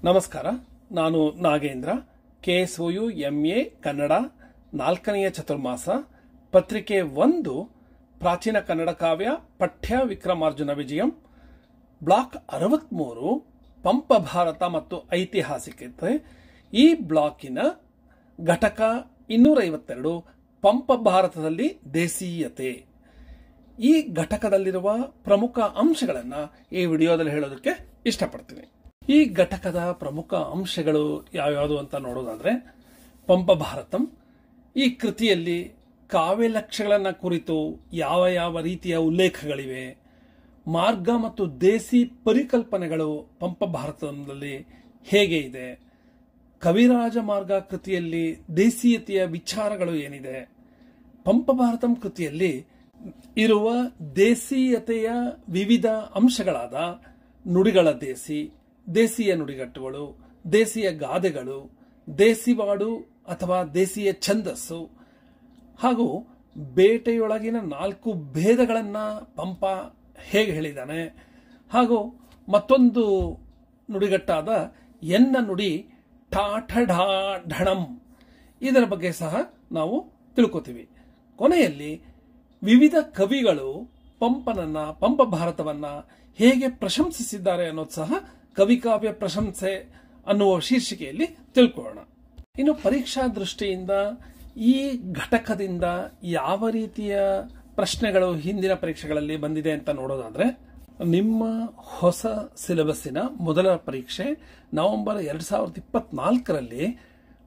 ನಮಸ್ಕಾರ. ನಾನು Nagendra. KSOU MA Kannada 4ನೇ ಚತುರ್ಮಾಸ ಪತ್ರಿಕೆ 1 ಪ್ರಾಚೀನ ಕನ್ನಡ ಕಾವ್ಯ ಪಠ್ಯ ವಿಕ್ರಮಾರ್ಜುನ ವಿಜಯಂ ಬ್ಲಾಕ್ 63 ಪಂಪ ಭಾರತ ಮತ್ತು ಐತಿಹಾಸಿಕತೆ. ಈ ಬ್ಲಾಕಿನ ಘಟಕ 252 ಪಂಪ ಭಾರತದಲ್ಲಿ ದೇಸೀಯತೆ. ಈ ಘಟಕದಲ್ಲಿರುವ ಪ್ರಮುಖ ಅಂಶಗಳನ್ನು ಈ ವಿಡಿಯೋದಲ್ಲಿ ಹೇಳೋದಕ್ಕೆ ಇಷ್ಟಪಡ್ತೀನಿ. ಈ ಘಟಕದ ಪ್ರಮುಖ ಅಂಶಗಳು ಯಾವ್ಯಾವುದು ಅಂತ ನೋಡೋದಾದ್ರೆ, ಪಂಪ ಭಾರತಂ ಈ ಕೃತಿಯಲ್ಲಿ ಕಾವ್ಯ ಲಕ್ಷ್ಯಗಳನ್ನು ಕುರಿತು ಯಾವ ಯಾವ ರೀತಿಯ ಉಲ್ಲೇಖಗಳಿವೆ, ಮಾರ್ಗ ಮತ್ತು ದೇಸಿ ಪರಿಕಲ್ಪನೆಗಳು ಪಂಪ ಭಾರತದಲ್ಲಿ ಹೇಗೆ ಇದೆ, ಕವಿರಾಜ ಮಾರ್ಗ ಕೃತಿಯಲ್ಲಿ ದೇಸೀಯತೆಯ ವಿಚಾರಗಳು ಏನಿದೆ, ಪಂಪ ಭಾರತಂ ಕೃತಿಯಲ್ಲಿ ಇರುವ ದೇಸೀಯತೆಯ ವಿವಿಧ ಅಂಶಗಳಾದ ನುಡಿಗಳ ದೇಸಿಯ ನುಡಿಗಟ್ಟುಗಳು, ದೇಸಿಯ ಗಾದೆಗಳು, ದೇಸಿವಾಡು ಅಥವಾ ದೇಸಿಯ ಛಂದಸ್ಸು ಹಾಗೂ ಬೇಟೆಯೊಳಗಿನ 4 ಭೇದಗಳನ್ನು ಪಂಪ ಹೇಗೆ ಹೇಳಿದ್ದಾನೆ, ಹಾಗೂ ಮತ್ತೊಂದು ನುಡಿಗಟ್ಟಾದ ಎನ್ನ ನುಡಿ ಠಾಠಢಾಢಣಂ ಇದರ ಬಗ್ಗೆ ಸಹ ನಾವು ತಿಳ್ಕೊತೀವಿ. ಕೊನೆಯಲ್ಲಿ ವಿವಿಧ ಕವಿಗಳು ಪಂಪ ಭಾರತವನ್ನ ಹೇಗೆ ಪ್ರಶಂಸಿಸಿದ್ದಾರೆ ಅನ್ನೋದು ಸಹ ಕವಿಕಾವ್ಯ ಪ್ರಶಂಸೆ ಅನ್ನುವ ಶೀರ್ಷಿಕೆಯಲ್ಲಿ ತಿಳ್ಕೊಳ್ಳೋಣ. ಇನ್ನು ಪರೀಕ್ಷಾ ದೃಷ್ಟಿಯಿಂದ ಈ ಘಟಕದಿಂದ ಯಾವ ರೀತಿಯ ಪ್ರಶ್ನೆಗಳು ಹಿಂದಿನ ಪರೀಕ್ಷೆಗಳಲ್ಲಿ ಬಂದಿದೆ ಅಂತ ನೋಡೋದಾದ್ರೆ, ನಿಮ್ಮ ಹೊಸ ಸಿಲೆಬಸ್ಸಿನ ಮೊದಲ ಪರೀಕ್ಷೆ ನವೆಂಬರ್ 2024ರಲ್ಲಿ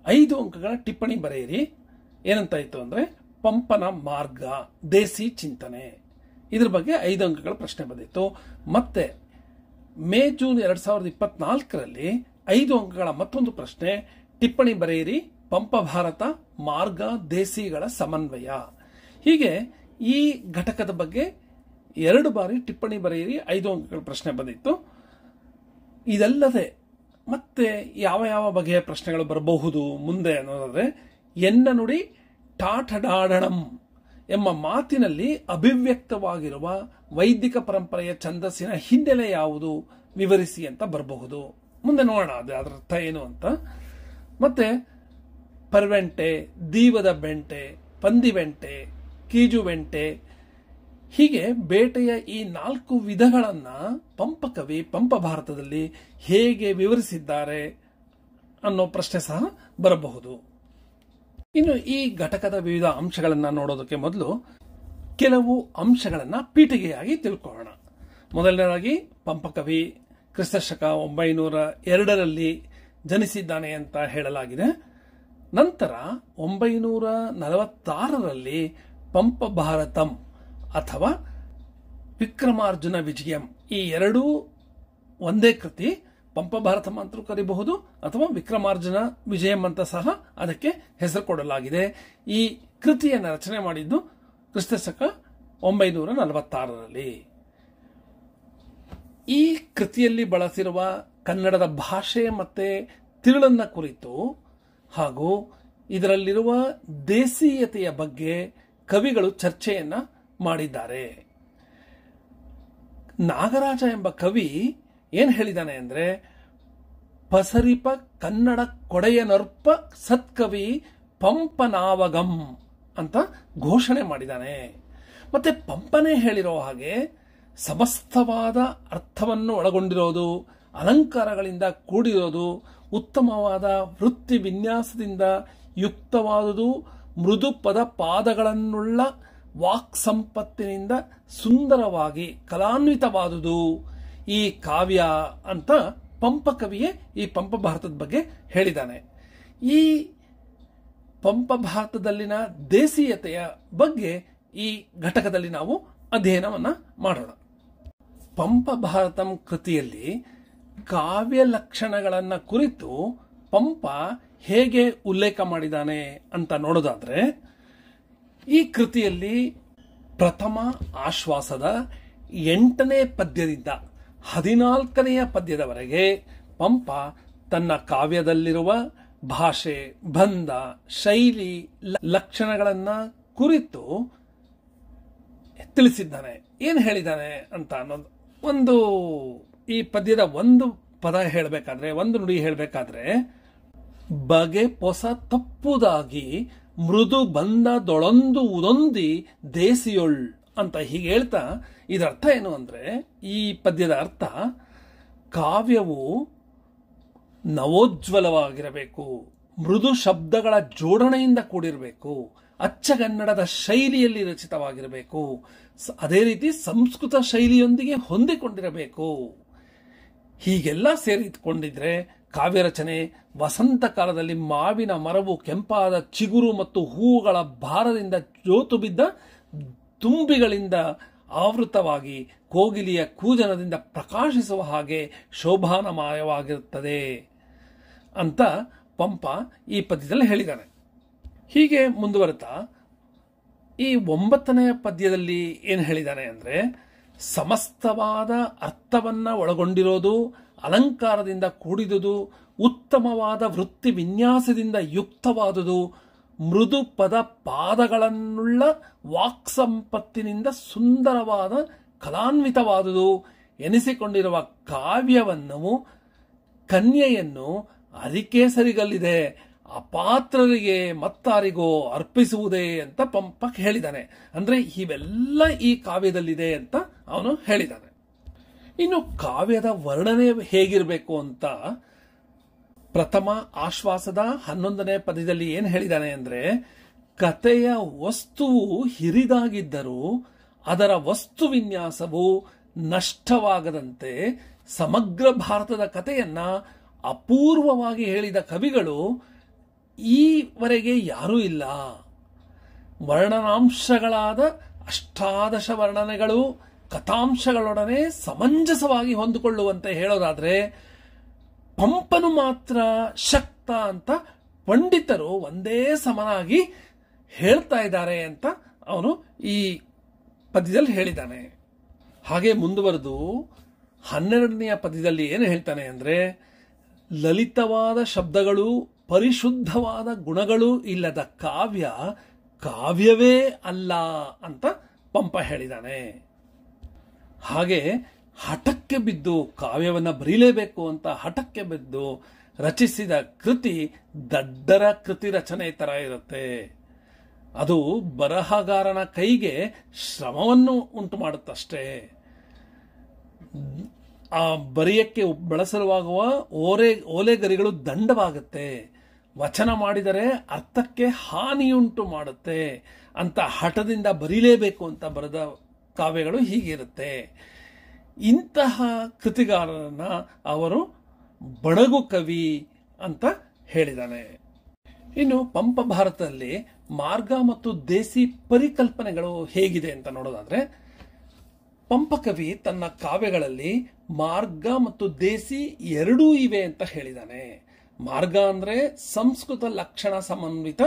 5 ಅಂಕಗಳ ಟಿಪ್ಪಣಿ ಬರೆಯಿರಿ. ಏನಂತ ಇತ್ತು ಅಂದ್ರೆ, ಪಂಪನ ಮಾರ್ಗ ದೇಸಿ ಚಿಂತನೆ ಇದ್ರ ಬಗ್ಗೆ 5 ಅಂಕಗಳ ಪ್ರಶ್ನೆ ಬಂದಿತ್ತು. ಮತ್ತೆ ಮೇ-ಜೂನ್ 2024ರಲ್ಲಿ 5 ಅಂಕಗಳ ಮತ್ತೊಂದು ಪ್ರಶ್ನೆ, ಟಿಪ್ಪಣಿ ಬರೆಯಿರಿ ಪಂಪ ಭಾರತ ಮಾರ್ಗ ದೇಸಿಗಳ ಸಮನ್ವಯ. ಹೀಗೆ ಈ ಘಟಕದ ಬಗ್ಗೆ 2 ಬಾರಿ ಟಿಪ್ಪಣಿ ಬರೆಯಿರಿ 5 ಅಂಕಗಳ ಪ್ರಶ್ನೆ ಬಂದಿತ್ತು. ಇದಲ್ಲದೆ ಮತ್ತೆ ಯಾವ ಯಾವ ಬಗೆಯ ಪ್ರಶ್ನೆಗಳು ಬರಬಹುದು ಮುಂದೆ ಅನ್ನೋದಾದ್ರೆ, ಎನ್ನ ನುಡಿ ಠಾಠಢಾಢಣಂ ಎಂಬ ಮಾತಿನಲ್ಲಿ ಅಭಿವ್ಯಕ್ತವಾಗಿರುವ ವೈದಿಕ ಪರಂಪರೆಯ ಛಂದಸ್ಸಿನ ಹಿನ್ನೆಲೆ ಯಾವುದು ವಿವರಿಸಿ ಅಂತ ಬರಬಹುದು. ಮುಂದೆ ನೋಡೋಣ ಅದರ ಅರ್ಥ ಏನು ಅಂತ. ಮತ್ತೆ ಪರ್ವೆಂಟೆ, ದೀವದ ಬೆಂಟೆ, ಪಂದಿವೆಂಟೆ, ಕೀಜುವೆಂಟೆ ಹೀಗೆ ಬೇಟೆಯ ಈ 4 ವಿಧಗಳನ್ನ ಪಂಪಕವಿ ಪಂಪ ಭಾರತದಲ್ಲಿ ಹೇಗೆ ವಿವರಿಸಿದ್ದಾರೆ ಅನ್ನೋ ಪ್ರಶ್ನೆ ಸಹ ಬರಬಹುದು. ಇನ್ನು ಈ ಘಟಕದ ವಿವಿಧ ಅಂಶಗಳನ್ನು ನೋಡೋದಕ್ಕೆ ಮೊದಲು ಕೆಲವು ಅಂಶಗಳನ್ನು ಪೀಠಿಗೆಯಾಗಿ ತಿಳ್ಕೊಳ್ಳೋಣ. ಮೊದಲನೇದಾಗಿ, ಪಂಪಕವಿ ಕ್ರಿಸ್ತಶಕ 902ರಲ್ಲಿ ಜನಿಸಿದ್ದಾನೆ ಅಂತ ಹೇಳಲಾಗಿದೆ. ನಂತರ 946ರಲ್ಲಿ ಪಂಪ ಭಾರತಂ ಅಥವಾ ವಿಕ್ರಮಾರ್ಜುನ ವಿಜಯಂ ಈ ಎರಡೂ ಒಂದೇ ಕೃತಿ. ಪಂಪ ಭಾರತಂ ಅಂತಲೂ ಕರೀಬಹುದು ಅಥವಾ ವಿಕ್ರಮಾರ್ಜುನ ವಿಜಯಂ ಅಂತ ಸಹ ಅದಕ್ಕೆ ಹೆಸರು ಕೊಡಲಾಗಿದೆ. ಈ ಕೃತಿಯನ್ನು ರಚನೆ ಮಾಡಿದ್ದು ಕ್ರಿಸ್ತಶಕ 946ರಲ್ಲಿ. ಈ ಕೃತಿಯಲ್ಲಿ ಬಳಸಿರುವ ಕನ್ನಡದ ಭಾಷೆ ಮತ್ತೆ ತಿರುಳನ್ನ ಕುರಿತು ಹಾಗೂ ಇದರಲ್ಲಿರುವ ದೇಸೀಯತೆಯ ಬಗ್ಗೆ ಕವಿಗಳು ಚರ್ಚೆಯನ್ನ ಮಾಡಿದ್ದಾರೆ. ನಾಗರಾಜ ಎಂಬ ಕವಿ ಏನ್ ಹೇಳಿದಾನೆ ಅಂದ್ರೆ, ಪಸರಿಪ ಕನ್ನಡ ಕೊಡೆಯನರ್ಪ ಸತ್ಕವಿ ಪಂಪನಾವಗಂ ಅಂತ ಘೋಷಣೆ ಮಾಡಿದಾನೆ. ಮತ್ತೆ ಪಂಪನೇ ಹೇಳಿರೋ ಹಾಗೆ ಸಮಸ್ತವಾದ ಅರ್ಥವನ್ನು ಒಳಗೊಂಡಿರೋದು, ಅಲಂಕಾರಗಳಿಂದ ಕೂಡಿರೋದು, ಉತ್ತಮವಾದ ವೃತ್ತಿ ವಿನ್ಯಾಸದಿಂದ ಯುಕ್ತವಾದುದು, ಮೃದು ಪದ ಪಾದಗಳನ್ನುಳ್ಳ ವಾಕ್ ಸಂಪತ್ತಿನಿಂದ ಸುಂದರವಾಗಿ ಕಲಾನ್ವಿತವಾದುದು ಈ ಕಾವ್ಯ ಅಂತ ಪಂಪ ಕವಿಯೇ ಈ ಪಂಪ ಭಾರತದ ಬಗ್ಗೆ ಹೇಳಿದ್ದಾನೆ. ಈ ಪಂಪ ಭಾರತದಲ್ಲಿನ ದೇಸೀಯತೆಯ ಬಗ್ಗೆ ಈ ಘಟಕದಲ್ಲಿ ನಾವು ಅಧ್ಯಯನವನ್ನ ಮಾಡೋಣ. ಪಂಪ ಭಾರತಂ ಕೃತಿಯಲ್ಲಿ ಕಾವ್ಯ ಲಕ್ಷಣಗಳನ್ನ ಕುರಿತು ಪಂಪ ಹೇಗೆ ಉಲ್ಲೇಖ ಮಾಡಿದ್ದಾನೆ ಅಂತ ನೋಡೋದಾದ್ರೆ, ಈ ಕೃತಿಯಲ್ಲಿ ಪ್ರಥಮ ಆಶ್ವಾಸದ 8ನೇ ಪದ್ಯದಿಂದ 14ನೆಯ ಪದ್ಯದವರೆಗೆ ಪಂಪ ತನ್ನ ಕಾವ್ಯದಲ್ಲಿರುವ ಭಾಷೆ, ಬಂಧ, ಶೈಲಿ, ಲಕ್ಷಣಗಳನ್ನ ಕುರಿತು ತಿಳಿಸಿದ್ದಾನೆ. ಏನು ಹೇಳಿದ್ದಾನೆ ಅಂತ ಅನ್ನೋದು ಈ ಪದ್ಯದ ಒಂದು ಪದ ಹೇಳಬೇಕಾದ್ರೆ, ಒಂದು ನುಡಿ ಹೇಳಬೇಕಾದ್ರೆ, ಬಗೆ ಪೊಸ ತಪ್ಪುದಾಗಿ ಮೃದು ಬಂದದೊಳೊಂದು ಉದೊಂದಿ ದೇಸಿಯೊಳ್ ಅಂತ ಹೀಗೆ ಹೇಳ್ತಾ, ಇದರ ಅರ್ಥ ಏನು ಅಂದ್ರೆ, ಈ ಪದ್ಯದ ಅರ್ಥ ಕಾವ್ಯವು ನವೋಜ್ವಲವಾಗಿರಬೇಕು, ಮೃದು ಶಬ್ದಗಳ ಜೋಡಣೆಯಿಂದ ಕೂಡಿರಬೇಕು, ಅಚ್ಚಗನ್ನಡದ ಶೈಲಿಯಲ್ಲಿ ರಚಿತವಾಗಿರಬೇಕು, ಅದೇ ರೀತಿ ಸಂಸ್ಕೃತ ಶೈಲಿಯೊಂದಿಗೆ ಹೊಂದಿಕೊಂಡಿರಬೇಕು. ಹೀಗೆಲ್ಲ ಸೇರಿಕೊಂಡಿದ್ರೆ ಕಾವ್ಯ ರಚನೆ ವಸಂತ ಕಾಲದಲ್ಲಿ ಮಾವಿನ ಮರವು ಕೆಂಪಾದ ಚಿಗುರು ಮತ್ತು ಹೂವುಗಳ ಭಾರದಿಂದ ಜೋತು ಬಿದ್ದ ತುಂಬಿಗಳಿಂದ ಆವೃತವಾಗಿ ಕೋಗಿಲಿಯ ಕೂಜನದಿಂದ ಪ್ರಕಾಶಿಸುವ ಹಾಗೆ ಶೋಭಾನಮಯವಾಗಿರುತ್ತದೆ ಅಂತ ಪಂಪ ಈ ಪದ್ಯದಲ್ಲಿ ಹೇಳಿದ್ದಾನೆ. ಹೀಗೆ ಮುಂದುವರೆತಾ ಈ 9ನೇ ಪದ್ಯದಲ್ಲಿ ಏನು ಹೇಳಿದ್ದಾನೆ ಅಂದ್ರೆ, ಸಮಸ್ತವಾದ ಅರ್ಥವನ್ನ ಒಳಗೊಂಡಿರೋದು, ಅಲಂಕಾರದಿಂದ ಕೂಡಿದುದು, ಉತ್ತಮವಾದ ವೃತ್ತಿ ವಿನ್ಯಾಸದಿಂದ ಯುಕ್ತವಾದುದು, ಮೃದು ಪದ ಪಾದಗಳನ್ನುಳ್ಳ ವಾಕ್ ಸಂಪತ್ತಿನಿಂದ ಸುಂದರವಾದ ಕಲಾನ್ವಿತವಾದುದು ಎನಿಸಿಕೊಂಡಿರುವ ಕಾವ್ಯವನ್ನು ಕನ್ಯೆಯನ್ನು ಅರಿಕೇಸರಿಗಲ್ಲಿದೆ ಅಪಾತ್ರರಿಗೆ ಮತ್ತಾರಿಗೋ ಅರ್ಪಿಸುವುದೇ ಅಂತ ಪಂಪ ಹೇಳಿದ್ದಾನೆ. ಅಂದ್ರೆ ಇವೆಲ್ಲ ಈ ಕಾವ್ಯದಲ್ಲಿದೆ ಅಂತ ಅವನು ಹೇಳಿದ್ದಾನೆ. ಇನ್ನು ಕಾವ್ಯದ ವರ್ಣನೆ ಹೇಗಿರಬೇಕು ಅಂತ ಪ್ರಥಮ ಆಶ್ವಾಸದ 11ನೇ ಪದ್ಯದಲ್ಲಿ ಏನು ಹೇಳಿದ್ದಾನೆ ಅಂದ್ರೆ, ಕಥೆಯ ವಸ್ತುವು ಹಿರಿದಾಗಿದ್ದರೂ ಅದರ ವಸ್ತು ವಿನ್ಯಾಸವು ನಷ್ಟವಾಗದಂತೆ ಸಮಗ್ರ ಭಾರತದ ಕಥೆಯನ್ನ ಅಪೂರ್ವವಾಗಿ ಹೇಳಿದ ಕವಿಗಳು ಈವರೆಗೆ ಯಾರೂ ಇಲ್ಲ. ವರ್ಣನಾಂಶಗಳಾದ ಅಷ್ಟಾದಶ ವರ್ಣನೆಗಳು ಕಥಾಂಶಗಳೊಡನೆ ಸಮಂಜಸವಾಗಿ ಹೊಂದಿಕೊಳ್ಳುವಂತೆ ಹೇಳೋದಾದ್ರೆ ಪಂಪನು ಮಾತ್ರ ಶಕ್ತ ಅಂತ ಪಂಡಿತರು ಒಂದೇ ಸಮನಾಗಿ ಹೇಳ್ತಾ ಇದ್ದಾರೆ ಅಂತ ಅವನು ಈ ಪದ್ಯದಲ್ಲಿ ಹೇಳಿದ್ದಾನೆ. ಹಾಗೆ ಮುಂದುವರೆದು 12ನೆಯ ಪದ್ಯದಲ್ಲಿ ಏನು ಹೇಳ್ತಾನೆ ಅಂದ್ರೆ, ಲಲಿತವಾದ ಶಬ್ದಗಳು ಪರಿಶುದ್ಧವಾದ ಗುಣಗಳು ಇಲ್ಲದ ಕಾವ್ಯ ಕಾವ್ಯವೇ ಅಲ್ಲ ಅಂತ ಪಂಪ ಹೇಳಿದ್ದಾನೆ. ಹಾಗೆ ಹಠಕ್ಕೆ ಬಿದ್ದು ಕಾವ್ಯವನ್ನ ಬರೀಲೇಬೇಕು ಅಂತ ಹಠಕ್ಕೆ ಬಿದ್ದು ರಚಿಸಿದ ಕೃತಿ ದಡ್ಡರ ಕೃತಿ ರಚನೆ ತರ ಇರುತ್ತೆ. ಅದು ಬರಹಗಾರನ ಕೈಗೆ ಶ್ರಮವನ್ನು ಉಂಟು ಮಾಡುತ್ತಷ್ಟೇ. ಆ ಬರೆಯಕ್ಕೆ ಬಳಸಲುವಾಗುವ ಓಲೆಗರಿಗಳು ದಂಡವಾಗುತ್ತೆ, ವಚನ ಮಾಡಿದರೆ ಅರ್ಥಕ್ಕೆ ಹಾನಿಯುಂಟು ಮಾಡುತ್ತೆ ಅಂತ ಹಠದಿಂದ ಬರೀಲೇಬೇಕು ಅಂತ ಬರೆದ ಕಾವ್ಯಗಳು ಹೀಗಿರುತ್ತೆ. ಇಂತಹ ಕೃತಿಗಾರರನ್ನ ಅವರು ಬಡಗು ಕವಿ ಅಂತ ಹೇಳಿದ್ದಾನೆ. ಇನ್ನು ಪಂಪ ಭಾರತದಲ್ಲಿ ಮಾರ್ಗ ಮತ್ತು ದೇಸಿ ಪರಿಕಲ್ಪನೆಗಳು ಹೇಗಿದೆ ಅಂತ ನೋಡೋದಾದ್ರೆ, ಪಂಪಕವಿ ತನ್ನ ಕಾವ್ಯಗಳಲ್ಲಿ ಮಾರ್ಗ ಮತ್ತು ದೇಸಿ ಎರಡೂ ಇವೆ ಅಂತ ಹೇಳಿದ್ದಾನೆ. ಮಾರ್ಗ ಅಂದ್ರೆ ಸಂಸ್ಕೃತ ಲಕ್ಷಣ ಸಮನ್ವಿತ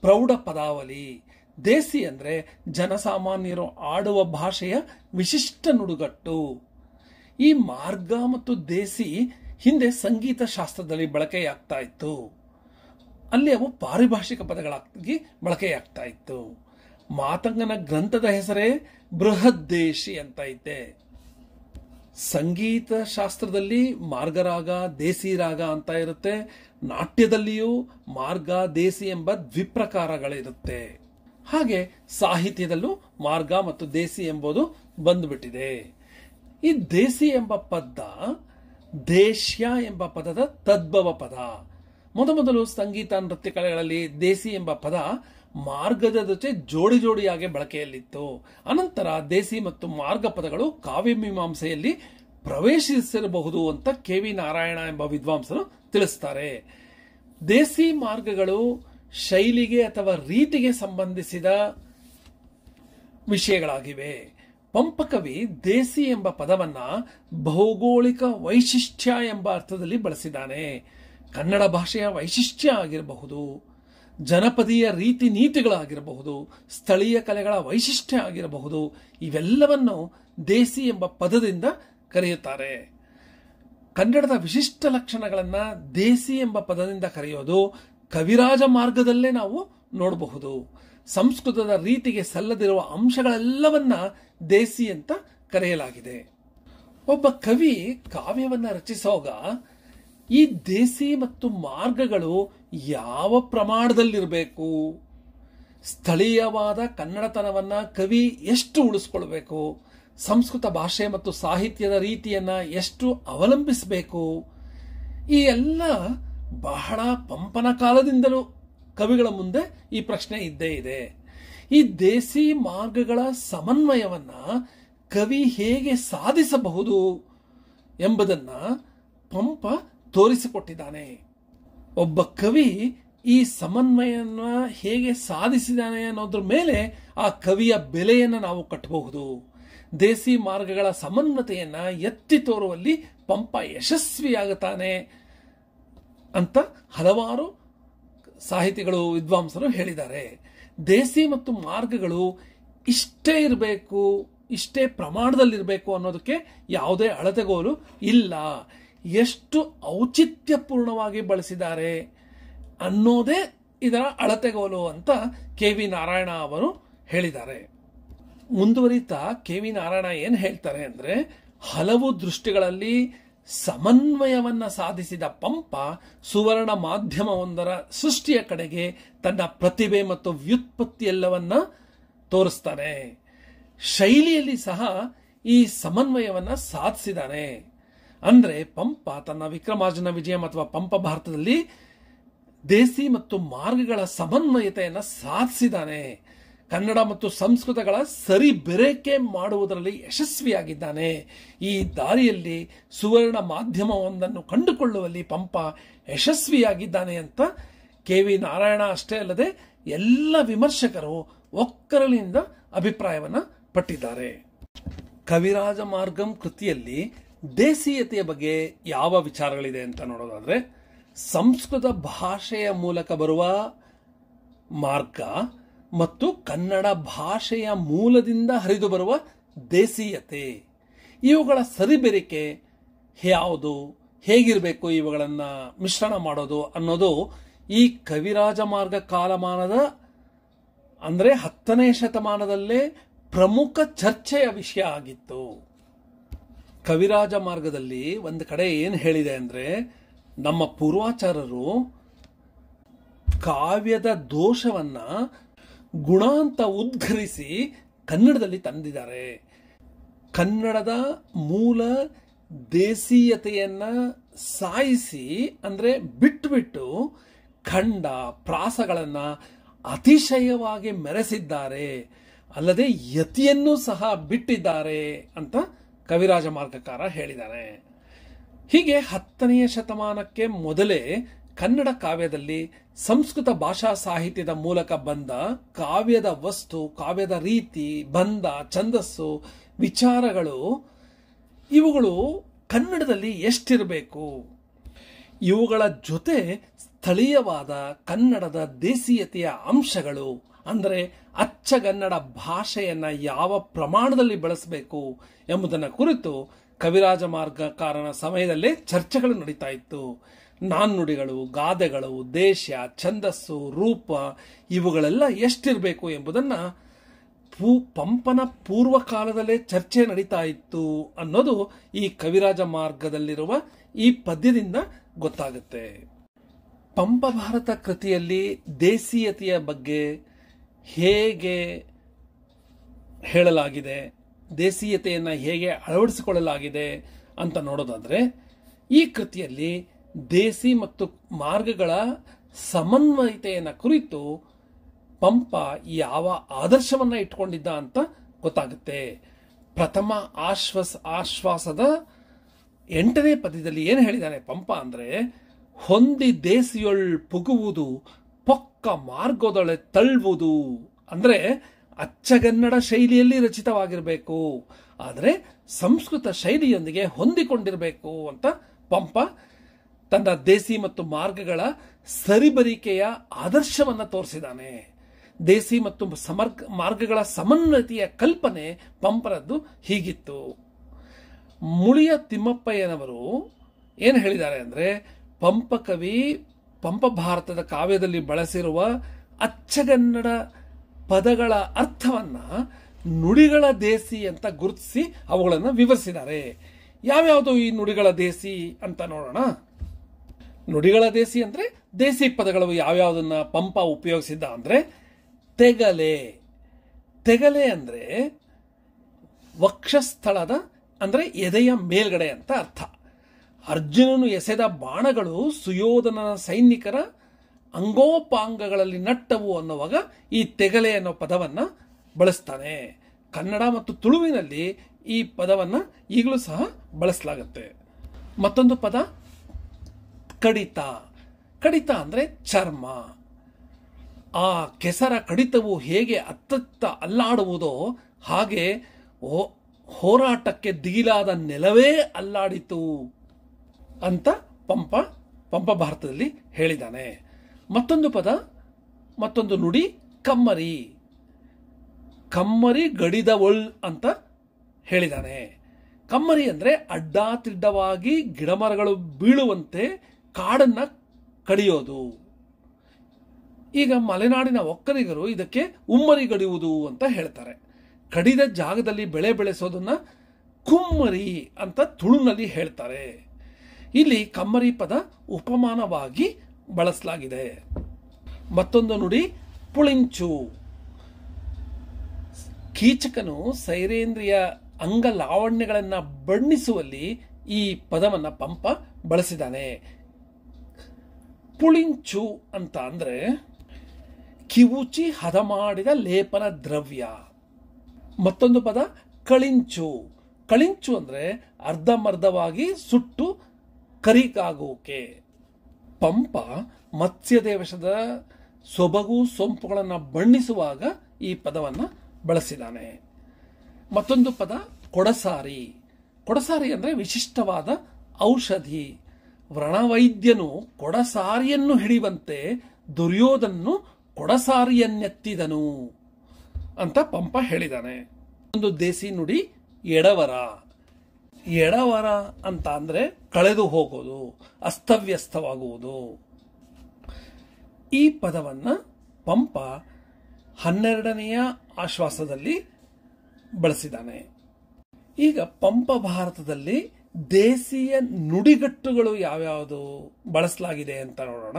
ಪ್ರೌಢ ಪದಾವಲಿ, ದೇಸಿ ಅಂದ್ರೆ ಜನಸಾಮಾನ್ಯರು ಆಡುವ ಭಾಷೆಯ ವಿಶಿಷ್ಟ ನುಡುಗಟ್ಟು. ಈ ಮಾರ್ಗ ಮತ್ತು ದೇಸಿ ಹಿಂದೆ ಸಂಗೀತ ಶಾಸ್ತ್ರದಲ್ಲಿ ಬಳಕೆಯಾಗ್ತಾ ಇತ್ತು. ಅಲ್ಲಿ ಅವು ಪಾರಿಭಾಷಿಕ ಪದಗಳಾಗಿ ಬಳಕೆಯಾಗ್ತಾ ಇತ್ತು. ಮಾತಂಗನ ಗ್ರಂಥದ ಹೆಸರೇ ಬೃಹದ್ದೇಶಿ ಅಂತ ಐತೆ. ಸಂಗೀತ ಶಾಸ್ತ್ರದಲ್ಲಿ ಮಾರ್ಗರಾಗ ದೇಸಿ ರಾಗ ಅಂತ ಇರುತ್ತೆ. ನಾಟ್ಯದಲ್ಲಿಯೂ ಮಾರ್ಗ ದೇಸಿ ಎಂಬ ದ್ವಿಪ್ರಕಾರಗಳಿರುತ್ತೆ. ಹಾಗೆ ಸಾಹಿತ್ಯದಲ್ಲೂ ಮಾರ್ಗ ಮತ್ತು ದೇಸಿ ಎಂಬುದು ಬಂದುಬಿಟ್ಟಿದೆ. ಈ ದೇಸಿ ಎಂಬ ಪದ ದೇಶ್ಯ ಎಂಬ ಪದದ ತದ್ಭವ ಪದ. ಮೊದಲು ಸಂಗೀತ ನೃತ್ಯ ಕಲೆಗಳಲ್ಲಿ ದೇಸಿ ಎಂಬ ಪದ ಮಾರ್ಗದ ಜೊತೆ ಜೋಡಿ ಜೋಡಿಯಾಗಿ ಬಳಕೆಯಲ್ಲಿತ್ತು. ಅನಂತರ ದೇಸಿ ಮತ್ತು ಮಾರ್ಗ ಪದಗಳು ಕಾವ್ಯ ಮೀಮಾಂಸೆಯಲ್ಲಿ ಪ್ರವೇಶಿಸಿರಬಹುದು ಅಂತ ಕೆ.ವಿ. ನಾರಾಯಣ ಎಂಬ ವಿದ್ವಾಂಸರು ತಿಳಿಸ್ತಾರೆ. ದೇಸಿ ಮಾರ್ಗಗಳು ಶೈಲಿಗೆ ಅಥವಾ ರೀತಿಗೆ ಸಂಬಂಧಿಸಿದ ವಿಷಯಗಳಾಗಿವೆ. ಪಂಪಕವಿ ದೇಸಿ ಎಂಬ ಪದವನ್ನ ಭೌಗೋಳಿಕ ವೈಶಿಷ್ಟ್ಯ ಎಂಬ ಅರ್ಥದಲ್ಲಿ ಬಳಸಿದ್ದಾನೆ. ಕನ್ನಡ ಭಾಷೆಯ ವೈಶಿಷ್ಟ್ಯ ಆಗಿರಬಹುದು, ಜನಪದೀಯ ರೀತಿ ನೀತಿಗಳಾಗಿರಬಹುದು, ಸ್ಥಳೀಯ ಕಲೆಗಳ ವೈಶಿಷ್ಟ್ಯ ಆಗಿರಬಹುದು, ಇವೆಲ್ಲವನ್ನು ದೇಸಿ ಎಂಬ ಪದದಿಂದ ಕರೆಯುತ್ತಾರೆ. ಕನ್ನಡದ ವಿಶಿಷ್ಟ ಲಕ್ಷಣಗಳನ್ನ ದೇಸಿ ಎಂಬ ಪದದಿಂದ ಕರೆಯೋದು ಕವಿರಾಜ ಮಾರ್ಗದಲ್ಲೇ ನಾವು ನೋಡಬಹುದು. ಸಂಸ್ಕೃತದ ರೀತಿಗೆ ಸಲ್ಲದಿರುವ ಅಂಶಗಳೆಲ್ಲವನ್ನ ದೇಸಿ ಅಂತ ಕರೆಯಲಾಗಿದೆ. ಒಬ್ಬ ಕವಿ ಕಾವ್ಯವನ್ನ ರಚಿಸುವಾಗ ಈ ದೇಸಿ ಮತ್ತು ಮಾರ್ಗಗಳು ಯಾವ ಪ್ರಮಾಣದಲ್ಲಿರಬೇಕು, ಸ್ಥಳೀಯವಾದ ಕನ್ನಡತನವನ್ನ ಕವಿ ಎಷ್ಟು ಉಳಿಸ್ಕೊಳ್ಬೇಕು, ಸಂಸ್ಕೃತ ಭಾಷೆ ಮತ್ತು ಸಾಹಿತ್ಯದ ರೀತಿಯನ್ನ ಎಷ್ಟು ಅವಲಂಬಿಸಬೇಕು, ಈ ಎಲ್ಲ ಬಹಳ ಪಂಪನ ಕಾಲದಿಂದಲೂ ಕವಿಗಳ ಮುಂದೆ ಈ ಪ್ರಶ್ನೆ ಇದ್ದೇ ಇದೆ. ಈ ದೇಸಿ ಮಾರ್ಗಗಳ ಸಮನ್ವಯವನ್ನ ಕವಿ ಹೇಗೆ ಸಾಧಿಸಬಹುದು ಎಂಬುದನ್ನ ಪಂಪ ತೋರಿಸಿಕೊಟ್ಟಿದ್ದಾನೆ. ಒಬ್ಬ ಕವಿ ಈ ಸಮನ್ವಯನ ಹೇಗೆ ಸಾಧಿಸಿದಾನೆ ಅನ್ನೋದ್ರ ಮೇಲೆ ಆ ಕವಿಯ ಬೆಲೆಯನ್ನು ನಾವು ಕಟ್ಟಬಹುದು. ದೇಸಿ ಮಾರ್ಗಗಳ ಸಮನ್ವತೆಯನ್ನ ಎತ್ತಿ ತೋರುವಲ್ಲಿ ಪಂಪ ಯಶಸ್ವಿಯಾಗುತ್ತಾನೆ ಅಂತ ಹಲವಾರು ಸಾಹಿತಿಗಳು, ವಿದ್ವಾಂಸರು ಹೇಳಿದ್ದಾರೆ. ದೇಸಿ ಮತ್ತು ಮಾರ್ಗಗಳು ಇಷ್ಟೇ ಇರಬೇಕು, ಇಷ್ಟೇ ಪ್ರಮಾಣದಲ್ಲಿರಬೇಕು ಅನ್ನೋದಕ್ಕೆ ಯಾವುದೇ ಅಳತೆಗೋಲು ಇಲ್ಲ. ಎಷ್ಟು ಔಚಿತ್ಯಪೂರ್ಣವಾಗಿ ಬಳಸಿದ್ದಾರೆ ಅನ್ನೋದೇ ಇದರ ಅಳತೆಗೋಲು ಅಂತ ಕೆ.ವಿ. ನಾರಾಯಣ ಅವರು ಹೇಳಿದ್ದಾರೆ. ಮುಂದುವರಿತಾ ಕೆ.ವಿ. ನಾರಾಯಣ ಏನ್ ಹೇಳ್ತಾರೆ ಅಂದ್ರೆ, ಹಲವು ದೃಷ್ಟಿಗಳಲ್ಲಿ ಸಮನ್ವಯವನ್ನ ಸಾಧಿಸಿದ ಪಂಪ ಸುವರ್ಣ ಮಾಧ್ಯಮವೊಂದರ ಸೃಷ್ಟಿಯ ಕಡೆಗೆ ತನ್ನ ಪ್ರತಿಭೆ ಮತ್ತು ವ್ಯುತ್ಪತ್ತಿ ಎಲ್ಲವನ್ನ ತೋರಿಸ್ತಾನೆ. ಶೈಲಿಯಲ್ಲಿ ಸಹ ಈ ಸಮನ್ವಯವನ್ನ ಸಾಧಿಸಿದ್ದಾನೆ. ಅಂದ್ರೆ ಪಂಪ ತನ್ನ ವಿಕ್ರಮಾರ್ಜುನ ವಿಜಯಂ ಅಥವಾ ಪಂಪ ಭಾರತದಲ್ಲಿ ದೇಸಿ ಮತ್ತು ಮಾರ್ಗಗಳ ಸಮನ್ವಯತೆಯನ್ನ ಸಾಧಿಸಿದ್ದಾನೆ. ಕನ್ನಡ ಮತ್ತು ಸಂಸ್ಕೃತಗಳ ಸರಿ ಬೆರಕೆ ಮಾಡುವುದರಲ್ಲಿ ಯಶಸ್ವಿಯಾಗಿದ್ದಾನೆ. ಈ ದಾರಿಯಲ್ಲಿ ಸುವರ್ಣ ಮಾಧ್ಯಮವೊಂದನ್ನು ಕಂಡುಕೊಳ್ಳುವಲ್ಲಿ ಪಂಪ ಯಶಸ್ವಿಯಾಗಿದ್ದಾನೆ ಅಂತ ಕೆ.ವಿ. ನಾರಾಯಣ ಅಷ್ಟೇ ಅಲ್ಲದೆ ಎಲ್ಲ ವಿಮರ್ಶಕರು ಒಕ್ಕರಲಿನಿಂದ ಅಭಿಪ್ರಾಯವನ್ನ ಪಟ್ಟಿದ್ದಾರೆ. ಕವಿರಾಜ ಮಾರ್ಗಂ ಕೃತಿಯಲ್ಲಿ ದೇಸೀಯತೆಯ ಬಗ್ಗೆ ಯಾವ ವಿಚಾರಗಳಿದೆ ಅಂತ ನೋಡೋದಾದ್ರೆ, ಸಂಸ್ಕೃತ ಭಾಷೆಯ ಮೂಲಕ ಬರುವ ಮಾರ್ಗ ಮತ್ತು ಕನ್ನಡ ಭಾಷೆಯ ಮೂಲದಿಂದ ಹರಿದು ಬರುವ ದೇಸೀಯತೆ, ಇವುಗಳ ಸರಿಬೆರಿಕೆ ಯಾವುದು, ಹೇಗಿರಬೇಕು, ಇವುಗಳನ್ನ ಮಿಶ್ರಣ ಮಾಡೋದು ಅನ್ನೋದು ಈ ಕವಿರಾಜ ಮಾರ್ಗ ಕಾಲಮಾನದ ಅಂದ್ರೆ 10ನೇ ಶತಮಾನದಲ್ಲೇ ಪ್ರಮುಖ ಚರ್ಚೆಯ ವಿಷಯ ಆಗಿತ್ತು. ಕವಿರಾಜ ಮಾರ್ಗದಲ್ಲಿ ಒಂದು ಕಡೆ ಏನು ಹೇಳಿದೆ ಅಂದ್ರೆ, ನಮ್ಮ ಪೂರ್ವಾಚಾರರು ಕಾವ್ಯದ ದೋಷವನ್ನ ಗುಣ ಅಂತ ಉದ್ಘರಿಸಿ ಕನ್ನಡದಲ್ಲಿ ತಂದಿದ್ದಾರೆ. ಕನ್ನಡದ ಮೂಲ ದೇಸೀಯತೆಯನ್ನ ಸಾಯಿಸಿ ಅಂದ್ರೆ ಬಿಟ್ಟು ಖಂಡ ಪ್ರಾಸಗಳನ್ನ ಅತಿಶಯವಾಗಿ ಮೆರೆಸಿದ್ದಾರೆ, ಅಲ್ಲದೆ ಯತಿಯನ್ನು ಸಹ ಬಿಟ್ಟಿದ್ದಾರೆ ಅಂತ ಕವಿರಾಜ ಮಾರ್ಗಕಾರ ಹೇಳಿದ್ದಾರೆ. ಹೀಗೆ 10ನೇ ಶತಮಾನಕ್ಕೆ ಮೊದಲೇ ಕನ್ನಡ ಕಾವ್ಯದಲ್ಲಿ ಸಂಸ್ಕೃತ ಭಾಷಾ ಸಾಹಿತ್ಯದ ಮೂಲಕ ಬಂದ ಕಾವ್ಯದ ವಸ್ತು, ಕಾವ್ಯದ ರೀತಿ, ಬಂಧ, ಛಂದಸ್ಸು, ವಿಚಾರಗಳು ಇವುಗಳು ಕನ್ನಡದಲ್ಲಿ ಎಷ್ಟಿರಬೇಕು, ಇವುಗಳ ಜೊತೆ ಸ್ಥಳೀಯವಾದ ಕನ್ನಡದ ದೇಸೀಯತೆಯ ಅಂಶಗಳು ಅಂದರೆ ಅಚ್ಚಗನ್ನಡ ಭಾಷೆಯನ್ನ ಯಾವ ಪ್ರಮಾಣದಲ್ಲಿ ಬಳಸಬೇಕು ಎಂಬುದನ್ನು ಕುರಿತು ಕವಿರಾಜ ಮಾರ್ಗಕಾರನ ಸಮಯದಲ್ಲೇ ಚರ್ಚೆಗಳು ನಡೀತಾ ಇತ್ತು. ನಾಣ್ಣುಡಿಗಳು, ಗಾದೆಗಳು, ದೇಶ, ಛಂದಸ್ಸು, ರೂಪ ಇವುಗಳೆಲ್ಲ ಎಷ್ಟಿರಬೇಕು ಎಂಬುದನ್ನ ಪಂಪನ ಪೂರ್ವ ಕಾಲದಲ್ಲೇ ಚರ್ಚೆ ನಡೀತಾ ಇತ್ತು ಅನ್ನೋದು ಈ ಕವಿರಾಜ ಮಾರ್ಗದಲ್ಲಿರುವ ಈ ಪದ್ಯದಿಂದ ಗೊತ್ತಾಗುತ್ತೆ. ಪಂಪ ಭಾರತ ಕೃತಿಯಲ್ಲಿ ದೇಸೀಯತೆಯ ಬಗ್ಗೆ ಹೇಗೆ ಹೇಳಲಾಗಿದೆ, ದೇಸೀಯತೆಯನ್ನ ಹೇಗೆ ಅಳವಡಿಸಿಕೊಳ್ಳಲಾಗಿದೆ ಅಂತ ನೋಡೋದಾದ್ರೆ, ಈ ಕೃತಿಯಲ್ಲಿ ದೇಸಿ ಮತ್ತು ಮಾರ್ಗಗಳ ಸಮನ್ವಯತೆಯನ್ನ ಕುರಿತು ಪಂಪ ಯಾವ ಆದರ್ಶವನ್ನ ಇಟ್ಕೊಂಡಿದ್ದ ಅಂತ ಗೊತ್ತಾಗುತ್ತೆ. ಪ್ರಥಮ ಆಶ್ವಾಸದ 8ನೇ ಪದ್ಯದಲ್ಲಿ ಏನು ಹೇಳಿದ್ದಾನೆ ಪಂಪ ಅಂದ್ರೆ, ಹೊಂದಿ ದೇಸಿಯೊಳ್ ಪುಗುವುದು ಪೊಕ್ಕ ಮಾರ್ಗದೊಳೆ ತಳ್ಳುವುದು. ಅಂದ್ರೆ ಅಚ್ಚಗನ್ನಡ ಶೈಲಿಯಲ್ಲಿ ರಚಿತವಾಗಿರಬೇಕು, ಆದರೆ ಸಂಸ್ಕೃತ ಶೈಲಿಯೊಂದಿಗೆ ಹೊಂದಿಕೊಂಡಿರಬೇಕು ಅಂತ ಪಂಪ ತನ್ನ ದೇಸಿ ಮತ್ತು ಮಾರ್ಗಗಳ ಸರಿಬರಿಕೆಯ ಆದರ್ಶವನ್ನ ತೋರಿಸಿದ್ದಾನೆ. ದೇಸಿ ಮತ್ತು ಮಾರ್ಗಗಳ ಸಮನ್ವಯತೆಯ ಕಲ್ಪನೆ ಪಂಪರದ್ದು ಹೀಗಿತ್ತು. ಮುಳಿಯ ತಿಮ್ಮಪ್ಪಯ್ಯನವರು ಏನು ಹೇಳಿದ್ದಾರೆ ಅಂದ್ರೆ, ಪಂಪ ಕವಿ ಪಂಪ ಭಾರತದ ಕಾವ್ಯದಲ್ಲಿ ಬಳಸಿರುವ ಅಚ್ಚಗನ್ನಡ ಪದಗಳ ಅರ್ಥವನ್ನ ನುಡಿಗಳ ದೇಸಿ ಅಂತ ಗುರುತಿಸಿ ಅವುಗಳನ್ನು ವಿವರಿಸಿದ್ದಾರೆ. ಯಾವ್ಯಾವುದು ಈ ನುಡಿಗಳ ದೇಸಿ ಅಂತ ನೋಡೋಣ. ನುಡಿಗಳ ದೇಸಿ ಅಂದ್ರೆ ದೇಸಿ ಪದಗಳು ಯಾವ್ಯಾವುದನ್ನ ಪಂಪ ಉಪಯೋಗಿಸಿದ್ದ ಅಂದ್ರೆ ತೆಗಲೆ. ತೆಗಲೆ ಅಂದ್ರೆ ವಕ್ಷಸ್ಥಳದ ಅಂದ್ರೆ ಎದೆಯ ಮೇಲ್ಗಡೆ ಅಂತ ಅರ್ಥ. ಅರ್ಜುನನು ಎಸೆದ ಬಾಣಗಳು ಸುಯೋಧನನ ಸೈನಿಕರ ಅಂಗೋಪಾಂಗಗಳಲ್ಲಿ ನಟ್ಟವು ಅನ್ನುವಾಗ ಈ ತೆಗಲೆ ಅನ್ನೋ ಪದವನ್ನ ಬಳಸ್ತಾನೆ. ಕನ್ನಡ ಮತ್ತು ತುಳುವಿನಲ್ಲಿ ಈ ಪದವನ್ನ ಈಗಲೂ ಸಹ ಬಳಸಲಾಗುತ್ತೆ. ಮತ್ತೊಂದು ಪದ ಕಡಿತ. ಕಡಿತ ಅಂದ್ರೆ ಚರ್ಮ. ಆ ಕೆಸರ ಕಡಿತವು ಹೇಗೆ ಅತ್ತತ್ತ ಅಲ್ಲಾಡುವುದೋ ಹಾಗೆ ಹೋರಾಟಕ್ಕೆ ದಿಗಿಲಾದ ನೆಲವೇ ಅಲ್ಲಾಡಿತು ಅಂತ ಪಂಪ ಭಾರತದಲ್ಲಿ ಹೇಳಿದ್ದಾನೆ. ಮತ್ತೊಂದು ಪದ, ಮತ್ತೊಂದು ನುಡಿ ಕಮ್ಮರಿ. ಕಮ್ಮರಿ ಗಡಿದವಳ್ ಅಂತ ಹೇಳಿದ್ದಾನೆ. ಕಮ್ಮರಿ ಅಂದ್ರೆ ಅಡ್ಡ ತಿಡ್ಡವಾಗಿ ಗಿಡಮರಗಳು ಬೀಳುವಂತೆ ಕಾಡನ್ನ ಕಡಿಯೋದು. ಈಗ ಮಲೆನಾಡಿನ ಒಕ್ಕಲಿಗರು ಇದಕ್ಕೆ ಉಮ್ಮರಿ ಗಡಿಯುವುದು ಅಂತ ಹೇಳ್ತಾರೆ. ಕಡಿದ ಜಾಗದಲ್ಲಿ ಬೆಳೆ ಬೆಳೆಸೋದನ್ನ ಕುಮ್ಮರಿ ಅಂತ ತುಳುನಲ್ಲಿ ಹೇಳ್ತಾರೆ. ಇಲ್ಲಿ ಕಮ್ಮರಿ ಪದ ಉಪಮಾನವಾಗಿ ಬಳಸಲಾಗಿದೆ. ಮತ್ತೊಂದು ನುಡಿ ಪುಳಿಂಚು. ಕೀಚಕನು ಸೈರೇಂದ್ರಿಯ ಅಂಗ ಲಾವಣ್ಯಗಳನ್ನ ಬಣ್ಣಿಸುವಲ್ಲಿ ಈ ಪದವನ್ನ ಪಂಪ ಬಳಸಿದ್ದಾನೆ. ಪುಳಿಂಚು ಅಂತ ಅಂದ್ರೆ ಕಿವುಚಿ ಹದ ಮಾಡಿದ ಲೇಪನ ದ್ರವ್ಯ. ಮತ್ತೊಂದು ಪದ ಕಳಿಂಚು. ಕಳಿಂಚು ಅಂದ್ರೆ ಅರ್ಧಮರ್ಧವಾಗಿ ಸುಟ್ಟು ಕರಿಕಾಗೋಕೆ. ಪಂಪ ಮತ್ಸ್ಯದೇವಶದ ಸೊಬಗು ಸೊಂಪುಗಳನ್ನು ಬಣ್ಣಿಸುವಾಗ ಈ ಪದವನ್ನ ಬಳಸಿದ್ದಾನೆ. ಮತ್ತೊಂದು ಪದ ಕೊಡಸಾರಿ. ಕೊಡಸಾರಿ ಅಂದ್ರೆ ವಿಶಿಷ್ಟವಾದ ಔಷಧಿ. ವ್ರಣವೈದ್ಯನು ಕೊಡಸಾರಿಯನ್ನು ಹಿಡಿಯುವಂತೆ ದುರ್ಯೋಧನನು ಕೊಡಸಾರಿಯನ್ನೆತ್ತಿದನು ಅಂತ ಪಂಪ ಹೇಳಿದ್ದಾನೆ. ಒಂದು ದೇಸಿ ನುಡಿ ಎಡವರ. ಎಡವರ ಅಂತ ಅಂದ್ರೆ ಕಳೆದು ಹೋಗೋದು, ಅಸ್ತವ್ಯಸ್ತವಾಗುವುದು. ಈ ಪದವನ್ನ ಪಂಪ 12ನೆಯ ಆಶ್ವಾಸದಲ್ಲಿ ಬಳಸಿದ್ದಾನೆ. ಈಗ ಪಂಪ ಭಾರತದಲ್ಲಿ ದೇಸಿಯ ನುಡಿಗಟ್ಟುಗಳು ಯಾವ್ಯಾವುದು ಬಳಸಲಾಗಿದೆ ಅಂತ ನೋಡೋಣ.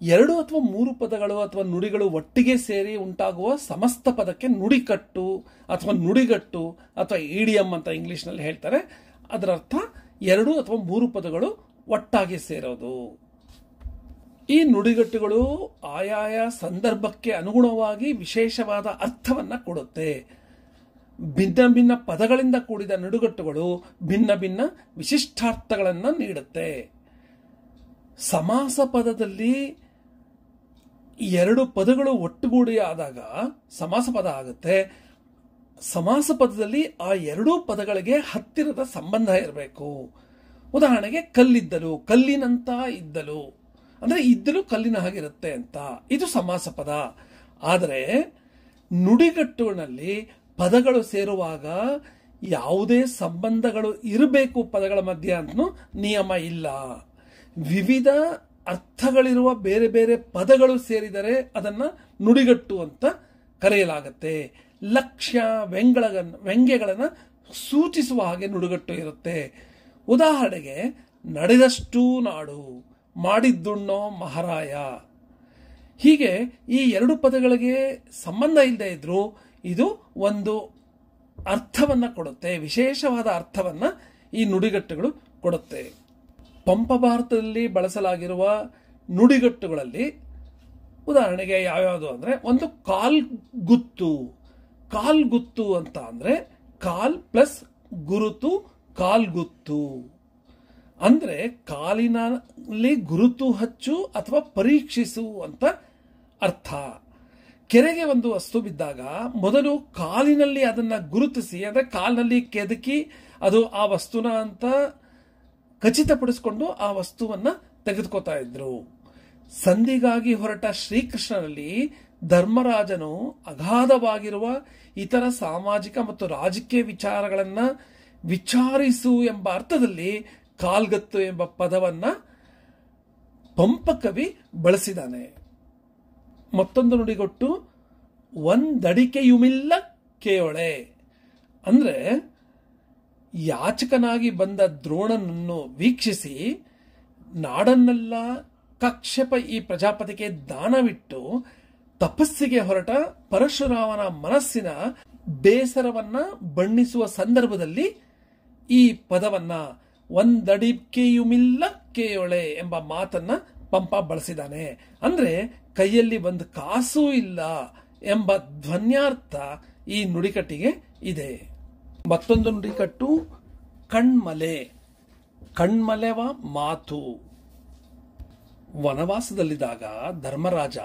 2 ಅಥವಾ 3 ಪದಗಳು ಅಥವಾ ನುಡಿಗಳು ಒಟ್ಟಿಗೆ ಸೇರಿ ಉಂಟಾಗುವ ಸಮಸ್ತ ಪದಕ್ಕೆ ನುಡಿಕಟ್ಟು ಅಥವಾ ನುಡಿಗಟ್ಟು ಅಥವಾ ಇಡಿಯಂ ಅಂತ ಇಂಗ್ಲಿಷ್ನಲ್ಲಿ ಹೇಳ್ತಾರೆ. ಅದರ ಅರ್ಥ 2 ಅಥವಾ 3 ಪದಗಳು ಒಟ್ಟಾಗಿ ಸೇರೋದು. ಈ ನುಡಿಗಟ್ಟುಗಳು ಆಯಾಯ ಸಂದರ್ಭಕ್ಕೆ ಅನುಗುಣವಾಗಿ ವಿಶೇಷವಾದ ಅರ್ಥವನ್ನ ಕೊಡುತ್ತೆ. ಭಿನ್ನ ಭಿನ್ನ ಪದಗಳಿಂದ ಕೂಡಿದ ನುಡಿಗಟ್ಟುಗಳು ಭಿನ್ನ ಭಿನ್ನ ವಿಶಿಷ್ಟಾರ್ಥಗಳನ್ನು ನೀಡುತ್ತೆ. ಸಮಾಸ ಪದದಲ್ಲಿ 2 ಪದಗಳು ಒಟ್ಟುಗೂಡಿ ಆದಾಗ ಸಮಾಸ ಪದ ಆಗುತ್ತೆ. ಸಮಾಸ ಪದದಲ್ಲಿ ಆ 2 ಪದಗಳಿಗೆ ಹತ್ತಿರದ ಸಂಬಂಧ ಇರಬೇಕು. ಉದಾಹರಣೆಗೆ ಕಲ್ಲಿದ್ದಲು, ಕಲ್ಲಿನಂತ ಇದ್ದಲು ಅಂದ್ರೆ ಇದ್ದಲು ಕಲ್ಲಿನ ಹಾಗಿರುತ್ತೆ ಅಂತ, ಇದು ಸಮಾಸ ಪದ. ಆದರೆ ನುಡಿಗಟ್ಟುಗಳಲ್ಲಿ ಪದಗಳು ಸೇರುವಾಗ ಯಾವುದೇ ಸಂಬಂಧಗಳು ಇರಬೇಕು ಪದಗಳ ಮಧ್ಯೆ ಅಂತ ನಿಯಮ ಇಲ್ಲ. ವಿವಿಧ ಅರ್ಥಗಳಿರುವ ಬೇರೆ ಬೇರೆ ಪದಗಳು ಸೇರಿದರೆ ಅದನ್ನ ನುಡಿಗಟ್ಟು ಅಂತ ಕರೆಯಲಾಗುತ್ತೆ. ಲಕ್ಷ್ಯ ವ್ಯಂಗ್ಯಗಳನ್ನ ಸೂಚಿಸುವ ಹಾಗೆ ನುಡಿಗಟ್ಟು ಇರುತ್ತೆ. ಉದಾಹರಣೆಗೆ ನಡೆದಷ್ಟು ನಾಡು, ಮಾಡಿದ್ದುಣ್ಣೋ ಮಹಾರಾಯ. ಹೀಗೆ ಈ 2 ಪದಗಳಿಗೆ ಸಂಬಂಧ ಇಲ್ಲದೆ ಇದ್ರೂ ಇದು ಒಂದು ಅರ್ಥವನ್ನ ಕೊಡುತ್ತೆ, ವಿಶೇಷವಾದ ಅರ್ಥವನ್ನ ಈ ನುಡಿಗಟ್ಟುಗಳು ಕೊಡುತ್ತೆ. ಪಂಪ ಭಾರತದಲ್ಲಿ ಬಳಸಲಾಗಿರುವ ನುಡಿಗಟ್ಟುಗಳಲ್ಲಿ ಉದಾಹರಣೆಗೆ ಯಾವ್ಯಾವುದು ಅಂದ್ರೆ, ಒಂದು ಕಾಲ್ಗುತ್ತು. ಕಾಲ್ಗುತ್ತು ಅಂತ ಅಂದ್ರೆ ಕಾಲ್ ಪ್ಲಸ್ ಗುರುತು, ಕಾಲ್ಗುತ್ತು ಅಂದ್ರೆ ಕಾಲಿನಲ್ಲಿ ಗುರುತು ಹಚ್ಚು ಅಥವಾ ಪರೀಕ್ಷಿಸು ಅಂತ ಅರ್ಥ. ಕೆರೆಗೆ ಒಂದು ವಸ್ತು ಬಿದ್ದಾಗ ಮೊದಲು ಕಾಲಿನಲ್ಲಿ ಅದನ್ನ ಗುರುತಿಸಿ ಅಂದ್ರೆ ಕಾಲಿನಲ್ಲಿ ಕೆದಕಿ ಅದು ಆ ವಸ್ತುನ ಅಂತ ಖಚಿತಪಡಿಸಿಕೊಂಡು ಆ ವಸ್ತುವನ್ನ ತೆಗೆದುಕೋತಾ ಇದ್ರು. ಸಂಧಿಗಾಗಿ ಹೊರಟ ಶ್ರೀಕೃಷ್ಣನಲ್ಲಿ ಧರ್ಮರಾಜನು ಅಗಾಧವಾಗಿರುವ ಇತರ ಸಾಮಾಜಿಕ ಮತ್ತು ರಾಜಕೀಯ ವಿಚಾರಗಳನ್ನ ವಿಚಾರಿಸು ಎಂಬ ಅರ್ಥದಲ್ಲಿ ಕಾಲ್ಗತ್ತು ಎಂಬ ಪದವನ್ನ ಪಂಪಕವಿ ಬಳಸಿದಾನೆ. ಮತ್ತೊಂದು ನುಡಿಗಟ್ಟು ಒಂದಡಿಕೆಯುಮಿಲ್ಲ ಕೇವಳೆ ಅಂದ್ರೆ ಯಾಚಕನಾಗಿ ಬಂದ ದ್ರೋಣನನ್ನು ವೀಕ್ಷಿಸಿ ನಾಡನ್ನೆಲ್ಲ ಕಶ್ಯಪ ಈ ಪ್ರಜಾಪತಿಗೆ ದಾನವಿಟ್ಟು ತಪಸ್ಸಿಗೆ ಹೊರಟ ಪರಶುರಾಮನ ಮನಸ್ಸಿನ ಬೇಸರವನ್ನ ಬಣ್ಣಿಸುವ ಸಂದರ್ಭದಲ್ಲಿ ಈ ಪದವನ್ನ ಒಂದಡಿಕೆಯುಮಿಲ್ಲ ಕೇಯೊಳೆ ಎಂಬ ಮಾತನ್ನ ಪಂಪ ಬಳಸಿದ್ದಾನೆ. ಅಂದ್ರೆ ಕೈಯಲ್ಲಿ ಒಂದು ಕಾಸೂ ಇಲ್ಲ ಎಂಬ ಧ್ವನ್ಯಾರ್ಥ ಈ ನುಡಿಕಟ್ಟಿಗೆ ಇದೆ. ಮತ್ತೊಂದು ನುಡಿಕಟ್ಟು ಕಣ್ಮಲೆ. ಕಣ್ಮಲೆವ ಮಾತು. ವನವಾಸದಲ್ಲಿದ್ದಾಗ ಧರ್ಮರಾಜ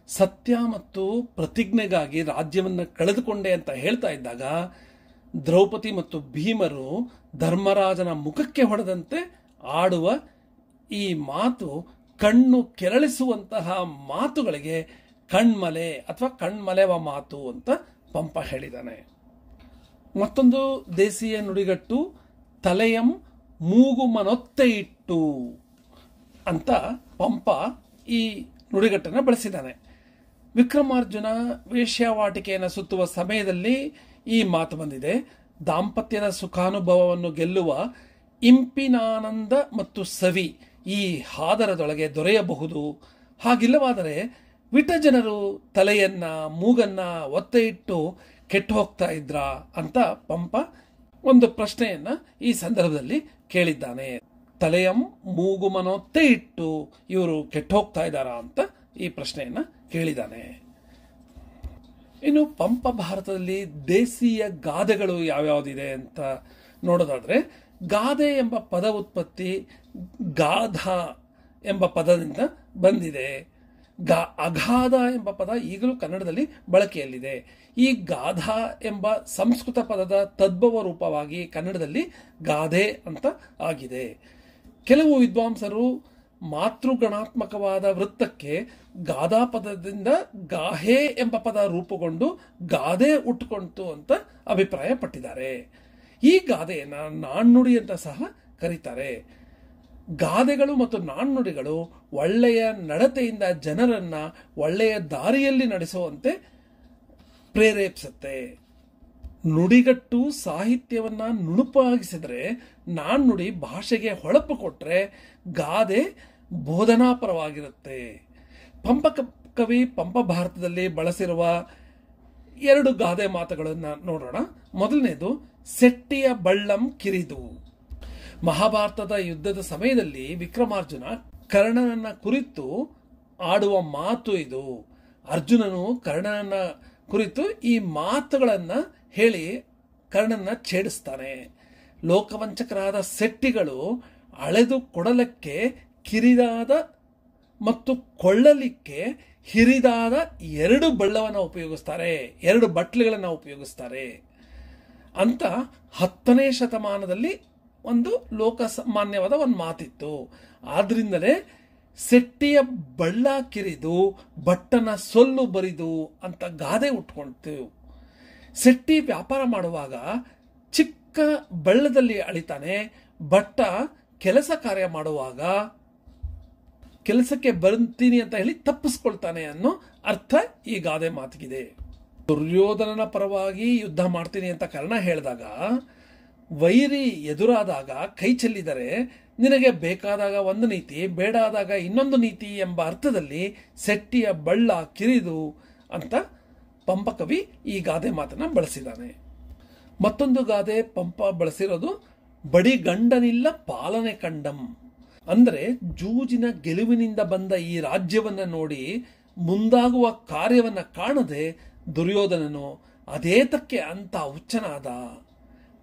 ಸತ್ಯ ಮತ್ತು ಪ್ರತಿಜ್ಞೆಗಾಗಿ ರಾಜ್ಯವನ್ನು ಕಳೆದುಕೊಂಡೆ ಅಂತ ಹೇಳ್ತಾ ಇದ್ದಾಗ ದ್ರೌಪದಿ ಮತ್ತು ಭೀಮರು ಧರ್ಮರಾಜನ ಮುಖಕ್ಕೆ ಹೊಡೆದಂತೆ ಆಡುವ ಈ ಮಾತು ಕಣ್ಣು ಕೆರಳಿಸುವಂತಹ ಮಾತುಗಳಿಗೆ ಕಣ್ಮಲೆ ಅಥವಾ ಕಣ್ಮಲೆವ ಮಾತು ಅಂತ ಪಂಪ ಹೇಳಿದ್ದಾನೆ. ಮತ್ತೊಂದು ದೇಶೀಯ ನುಡಿಗಟ್ಟು ತಲೆಯಂ ಮೂಗುಮನೊತ್ತೆ ಇಟ್ಟು ಅಂತ ಪಂಪ ಈ ನುಡಿಗಟ್ಟನ್ನು ಬಳಸಿದ್ದಾನೆ. ವಿಕ್ರಮಾರ್ಜುನ ವೇಶ್ಯಾವಾಟಿಕೆಯನ್ನು ಸುತ್ತುವ ಸಮಯದಲ್ಲಿ ಈ ಮಾತು ಬಂದಿದೆ. ದಾಂಪತ್ಯದ ಸುಖಾನುಭವವನ್ನು ಗೆಲ್ಲುವ ಇಂಪಿನಾನಂದ ಮತ್ತು ಸವಿ ಈ ಹಾದರದೊಳಗೆ ದೊರೆಯಬಹುದು. ಹಾಗಿಲ್ಲವಾದರೆ ವಿಟಜನರು ತಲೆಯನ್ನ ಮೂಗನ್ನ ಒತ್ತೆ ಇಟ್ಟು ಕೆಟ್ಟು ಹೋಗ್ತಾ ಇದ್ರ ಅಂತ ಪಂಪ ಒಂದು ಪ್ರಶ್ನೆಯನ್ನ ಈ ಸಂದರ್ಭದಲ್ಲಿ ಕೇಳಿದ್ದಾನೆ. ತಲೆಯಂ ಮೂಗುಮನೊತ್ತೆ ಇಟ್ಟು ಇವರು ಕೆಟ್ಟು ಹೋಗ್ತಾ ಇದ್ದಾರಾ ಅಂತ ಈ ಪ್ರಶ್ನೆಯನ್ನ ಕೇಳಿದ್ದಾನೆ. ಇನ್ನು ಪಂಪ ಭಾರತದಲ್ಲಿ ದೇಶೀಯ ಗಾದೆಗಳು ಯಾವ್ಯಾವುದಿದೆ ಅಂತ ನೋಡೋದಾದ್ರೆ, ಗಾದೆ ಎಂಬ ಪದ ಉತ್ಪತ್ತಿ ಗಾಧ ಎಂಬ ಪದದಿಂದ ಬಂದಿದೆ. ಅಗಾಧ ಎಂಬ ಪದ ಈಗಲೂ ಕನ್ನಡದಲ್ಲಿ ಬಳಕೆಯಲ್ಲಿದೆ. ಈ ಗಾಧ ಎಂಬ ಸಂಸ್ಕೃತ ಪದದ ತದ್ಭವ ರೂಪವಾಗಿ ಕನ್ನಡದಲ್ಲಿ ಗಾದೆ ಅಂತ ಆಗಿದೆ. ಕೆಲವು ವಿದ್ವಾಂಸರು ಮಾತೃಗಣಾತ್ಮಕವಾದ ವೃತ್ತಕ್ಕೆ ಗಾದಾ ಪದದಿಂದ ಗಾಹೆ ಎಂಬ ಪದ ರೂಪುಗೊಂಡು ಗಾದೆ ಉಟ್ಕೊಂತು ಅಂತ ಅಭಿಪ್ರಾಯ ಪಟ್ಟಿದ್ದಾರೆ. ಈ ಗಾದೆಯನ್ನ ನಾಣ್ಣುಡಿ ಅಂತ ಸಹ ಕರೀತಾರೆ. ಗಾದೆಗಳು ಮತ್ತು ನಾಣ್ಣುಡಿಗಳು ಒಳ್ಳೆಯ ನಡತೆಯಿಂದ ಜನರನ್ನ ಒಳ್ಳೆಯ ದಾರಿಯಲ್ಲಿ ನಡೆಸುವಂತೆ ಪ್ರೇರೇಪಿಸುತ್ತೆ. ನುಡಿಗಟ್ಟು ಸಾಹಿತ್ಯವನ್ನ ನುಣುಪಾಗಿಸಿದ್ರೆ, ನಾಣ್ಣುಡಿ ಭಾಷೆಗೆ ಹೊಳಪು ಕೊಟ್ರೆ ಗಾದೆ ಬೋಧನಾಪರವಾಗಿರುತ್ತೆ. ಕವಿ ಪಂಪ ಭಾರತದಲ್ಲಿ ಬಳಸಿರುವ 2 ಗಾದೆ ಮಾತುಗಳನ್ನ ನೋಡೋಣ. ಮೊದಲನೇದು ಸೆಟ್ಟಿಯ ಬಳ್ಳಂ ಕಿರಿದು. ಮಹಾಭಾರತದ ಯುದ್ಧದ ಸಮಯದಲ್ಲಿ ವಿಕ್ರಮಾರ್ಜುನ ಕರ್ಣನನ್ನ ಕುರಿತು ಆಡುವ ಮಾತು ಇದು. ಅರ್ಜುನನು ಕರ್ಣನನ್ನ ಕುರಿತು ಈ ಮಾತುಗಳನ್ನ ಹೇಳಿ ಕರ್ಣನ ಛೇಡಿಸ್ತಾನೆ. ಲೋಕವಂಚಕರಾದ ಸೆಟ್ಟಿಗಳು ಅಳೆದು ಕೊಡಲಕ್ಕೆ ಕಿರಿದಾದ ಮತ್ತು ಕೊಳ್ಳಲಿಕ್ಕೆ ಹಿರಿದಾದ 2 ಬಳ್ಳವನ್ನು ಉಪಯೋಗಿಸ್ತಾರೆ, 2 ಬಟ್ಲುಗಳನ್ನು ಉಪಯೋಗಿಸ್ತಾರೆ ಅಂತ 10ನೇ ಶತಮಾನದಲ್ಲಿ ಒಂದು ಲೋಕಸಾಮಾನ್ಯವಾದ ಒಂದು ಮಾತಿತ್ತು. ಆದ್ರಿಂದಲೇ ಸೆಟ್ಟಿಯ ಬಳ್ಳ ಕಿರಿದು ಬಟ್ಟನ ಸೊಲ್ಲು ಬರಿದು ಅಂತ ಗಾದೆ ಉಟ್ಕೊಳ್ತು. ಸೆಟ್ಟಿ ವ್ಯಾಪಾರ ಮಾಡುವಾಗ ಚಿಕ್ಕ ಬಳ್ಳದಲ್ಲಿ ಅಳಿತಾನೆ, ಬಟ್ಟ ಕೆಲಸ ಕಾರ್ಯ ಮಾಡುವಾಗ ಕೆಲಸಕ್ಕೆ ಬರ್ತೀನಿ ಅಂತ ಹೇಳಿ ತಪ್ಪಿಸ್ಕೊಳ್ತಾನೆ ಅನ್ನೋ ಅರ್ಥ ಈ ಗಾದೆ ಮಾತಿಗಿದೆ. ದುರ್ಯೋಧನನ ಪರವಾಗಿ ಯುದ್ಧ ಮಾಡ್ತೀನಿ ಅಂತ ಕರ್ಣ ಹೇಳಿದಾಗ, ವೈರಿ ಎದುರಾದಾಗ ಕೈ ಚೆಲ್ಲಿದರೆ ನಿನಗೆ ಬೇಕಾದಾಗ ಒಂದು ನೀತಿ, ಬೇಡಾದಾಗ ಇನ್ನೊಂದು ನೀತಿ ಎಂಬ ಅರ್ಥದಲ್ಲಿ ಸೆಟ್ಟಿಯ ಬಳ್ಳ ಕಿರಿದು ಅಂತ ಪಂಪ ಕವಿ ಈ ಗಾದೆ ಮಾತನ್ನ ಬಳಸಿದ್ದಾನೆ. ಮತ್ತೊಂದು ಗಾದೆ ಪಂಪ ಬಳಸಿರೋದು ಬಡಿ ಗಂಡನಿಲ್ಲ ಪಾಲನೆ ಕಂಡಂ. ಅಂದ್ರೆ ಜೂಜಿನ ಗೆಲುವಿನಿಂದ ಬಂದ ಈ ರಾಜ್ಯವನ್ನ ನೋಡಿ ಮುಂದಾಗುವ ಕಾರ್ಯವನ್ನ ಕಾಣದೆ ದುರ್ಯೋಧನನು ಅದೇತಕ್ಕೆ ಅಂತ ಹುಚ್ಚನಾದ.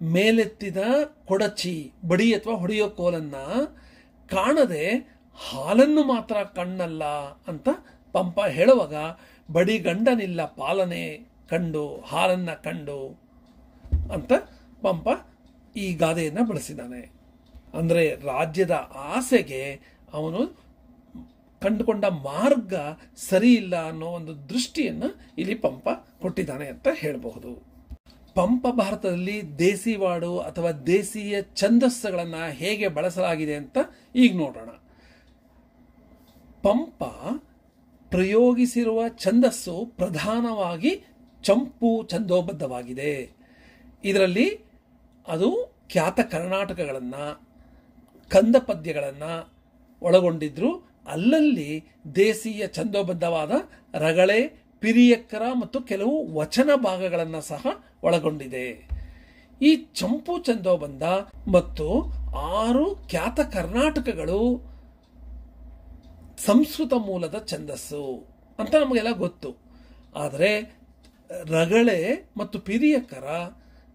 ಮೇಲೆತ್ತಿದ ಕೊಡಚಿ, ಬಡಿ ಅಥವಾ ಹೊಡೆಯೋ ಕೋಲನ್ನ ಕಾಣದೆ ಹಾಲನ್ನು ಮಾತ್ರ ಕಣ್ಣಲ್ಲ ಅಂತ ಪಂಪ ಹೇಳುವಾಗ ಬಡಿ ಗಂಡನಿಲ್ಲ ಪಾಲನೆ ಕಂಡು ಹಾಲನ್ನ ಕಂಡು ಅಂತ ಪಂಪ ಈ ಗಾದೆಯನ್ನ ಬಳಸಿದ್ದಾನೆ. ಅಂದ್ರೆ ರಾಜ್ಯದ ಆಸೆಗೆ ಅವನು ಕಂಡುಕೊಂಡ ಮಾರ್ಗ ಸರಿ ಇಲ್ಲ ಅನ್ನೋ ಒಂದು ದೃಷ್ಟಿಯನ್ನ ಇಲ್ಲಿ ಪಂಪ ಕೊಟ್ಟಿದ್ದಾನೆ ಅಂತ ಹೇಳಬಹುದು. ಪಂಪ ಭಾರತದಲ್ಲಿ ದೇಸಿವಾಡು ಅಥವಾ ದೇಸಿಯ ಛಂದಸ್ಸುಗಳನ್ನ ಹೇಗೆ ಬಳಸಲಾಗಿದೆ ಅಂತ ಈಗ ನೋಡೋಣ. ಪಂಪ ಪ್ರಯೋಗಿಸಿರುವ ಛಂದಸ್ಸು ಪ್ರಧಾನವಾಗಿ ಚಂಪು ಛಂದೋಬದ್ಧವಾಗಿದೆ. ಇದರಲ್ಲಿ ಅದು ಖ್ಯಾತ ಕರ್ನಾಟಕಗಳನ್ನು, ಕಂದ ಪದ್ಯಗಳನ್ನು ಒಳಗೊಂಡಿದ್ರು. ಅಲ್ಲಲ್ಲಿ ದೇಸಿಯ ಛಂದೋಬದ್ಧವಾದ ರಗಳೆ, ಪಿರಿಯಕ್ಕರ ಮತ್ತು ಕೆಲವು ವಚನ ಭಾಗಗಳನ್ನು ಸಹ ಒಳಗೊಂಡಿದೆ. ಈ ಚಂಪು ಛಂದೋಬಂಧ ಮತ್ತು 6 ಖ್ಯಾತ ಕರ್ನಾಟಕಗಳು ಸಂಸ್ಕೃತ ಮೂಲದ ಛಂದಸ್ಸು ಅಂತ ನಮಗೆಲ್ಲ ಗೊತ್ತು. ಆದರೆ ರಗಳೆ ಮತ್ತು ಪಿರಿಯಕ್ಕರ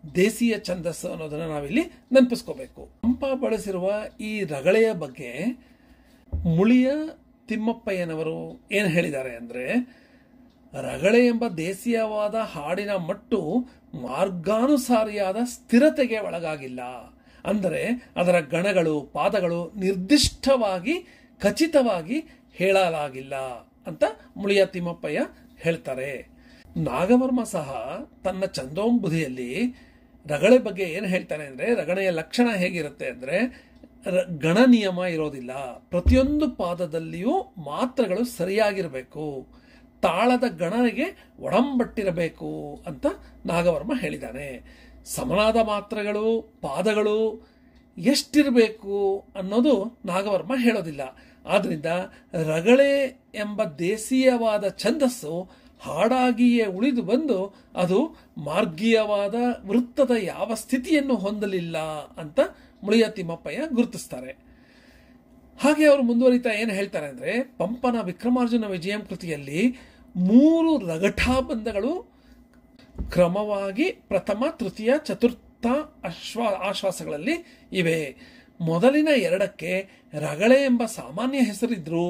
ದೇಸಿಯ ಛಂದಸ್ಸು ಅನ್ನೋದನ್ನು ನಾವಿಲ್ಲಿ ನೆನಪಿಸ್ಕೋಬೇಕು. ಪಂಪ ಬಳಸಿರುವ ಈ ರಗಳೆಯ ಬಗ್ಗೆ ಮುಳಿಯ ತಿಮ್ಮಪ್ಪಯ್ಯನವರು ಏನು ಹೇಳಿದ್ದಾರೆ ಅಂದರೆ, ರಗಳೆ ಎಂಬ ದೇಸಿಯವಾದ ಹಾಡಿನ ಮಟ್ಟು ಮಾರ್ಗಾನುಸಾರಿಯಾದ ಸ್ಥಿರತೆಗೆ ಒಳಗಾಗಿಲ್ಲ. ಅಂದರೆ ಅದರ ಗಣಗಳು, ಪಾದಗಳು ನಿರ್ದಿಷ್ಟವಾಗಿ ಖಚಿತವಾಗಿ ಹೇಳಲಾಗಿಲ್ಲ ಅಂತ ಮುಳಿಯ ತಿಮ್ಮಪ್ಪಯ್ಯ ಹೇಳ್ತಾರೆ. ನಾಗವರ್ಮ ಸಹ ತನ್ನ ಛಂದೋಂಬುಧಿಯಲ್ಲಿ ರಗಳೆ ಬಗ್ಗೆ ಏನು ಹೇಳ್ತಾನೆ ಅಂದರೆ, ರಗಳೆಯ ಲಕ್ಷಣ ಹೇಗಿರುತ್ತೆ ಅಂದರೆ, ಗಣ ನಿಯಮ ಇರೋದಿಲ್ಲ, ಪ್ರತಿಯೊಂದು ಪಾದದಲ್ಲಿಯೂ ಮಾತ್ರೆಗಳು ಸರಿಯಾಗಿರಬೇಕು, ತಾಳದ ಗಣನೆಗೆ ಒಡಂಬಟ್ಟಿರಬೇಕು ಅಂತ ನಾಗವರ್ಮ ಹೇಳಿದ್ದಾನೆ. ಸಮನಾದ ಮಾತ್ರೆಗಳು, ಪಾದಗಳು ಎಷ್ಟಿರಬೇಕು ಅನ್ನೋದು ನಾಗವರ್ಮ ಹೇಳೋದಿಲ್ಲ. ಆದ್ರಿಂದ ರಗಳೆ ಎಂಬ ದೇಸೀಯವಾದ ಛಂದಸ್ಸು ಹಾಡಾಗಿಯೇ ಉಳಿದು ಬಂದು ಅದು ಮಾರ್ಗೀಯವಾದ ವೃತ್ತದ ಯಾವ ಸ್ಥಿತಿಯನ್ನು ಹೊಂದಲಿಲ್ಲ ಅಂತ ಮುಳಿಯ ತಿಮ್ಮಪ್ಪಯ್ಯ ಗುರುತಿಸ್ತಾರೆ. ಹಾಗೆ ಅವರು ಮುಂದುವರಿತಾ ಏನು ಹೇಳ್ತಾರೆ ಅಂದರೆ, ಪಂಪನ ವಿಕ್ರಮಾರ್ಜುನ ವಿಜಯಂ ಕೃತಿಯಲ್ಲಿ 3 ರಗಠಾಬಂಧಗಳು ಕ್ರಮವಾಗಿ ಪ್ರಥಮ, ತೃತೀಯ, ಚತುರ್ಥ ಆಶ್ವಾಸಗಳಲ್ಲಿ ಇವೆ. ಮೊದಲಿನ 2ಕ್ಕೆ ರಗಳೆ ಎಂಬ ಸಾಮಾನ್ಯ ಹೆಸರಿದ್ರೂ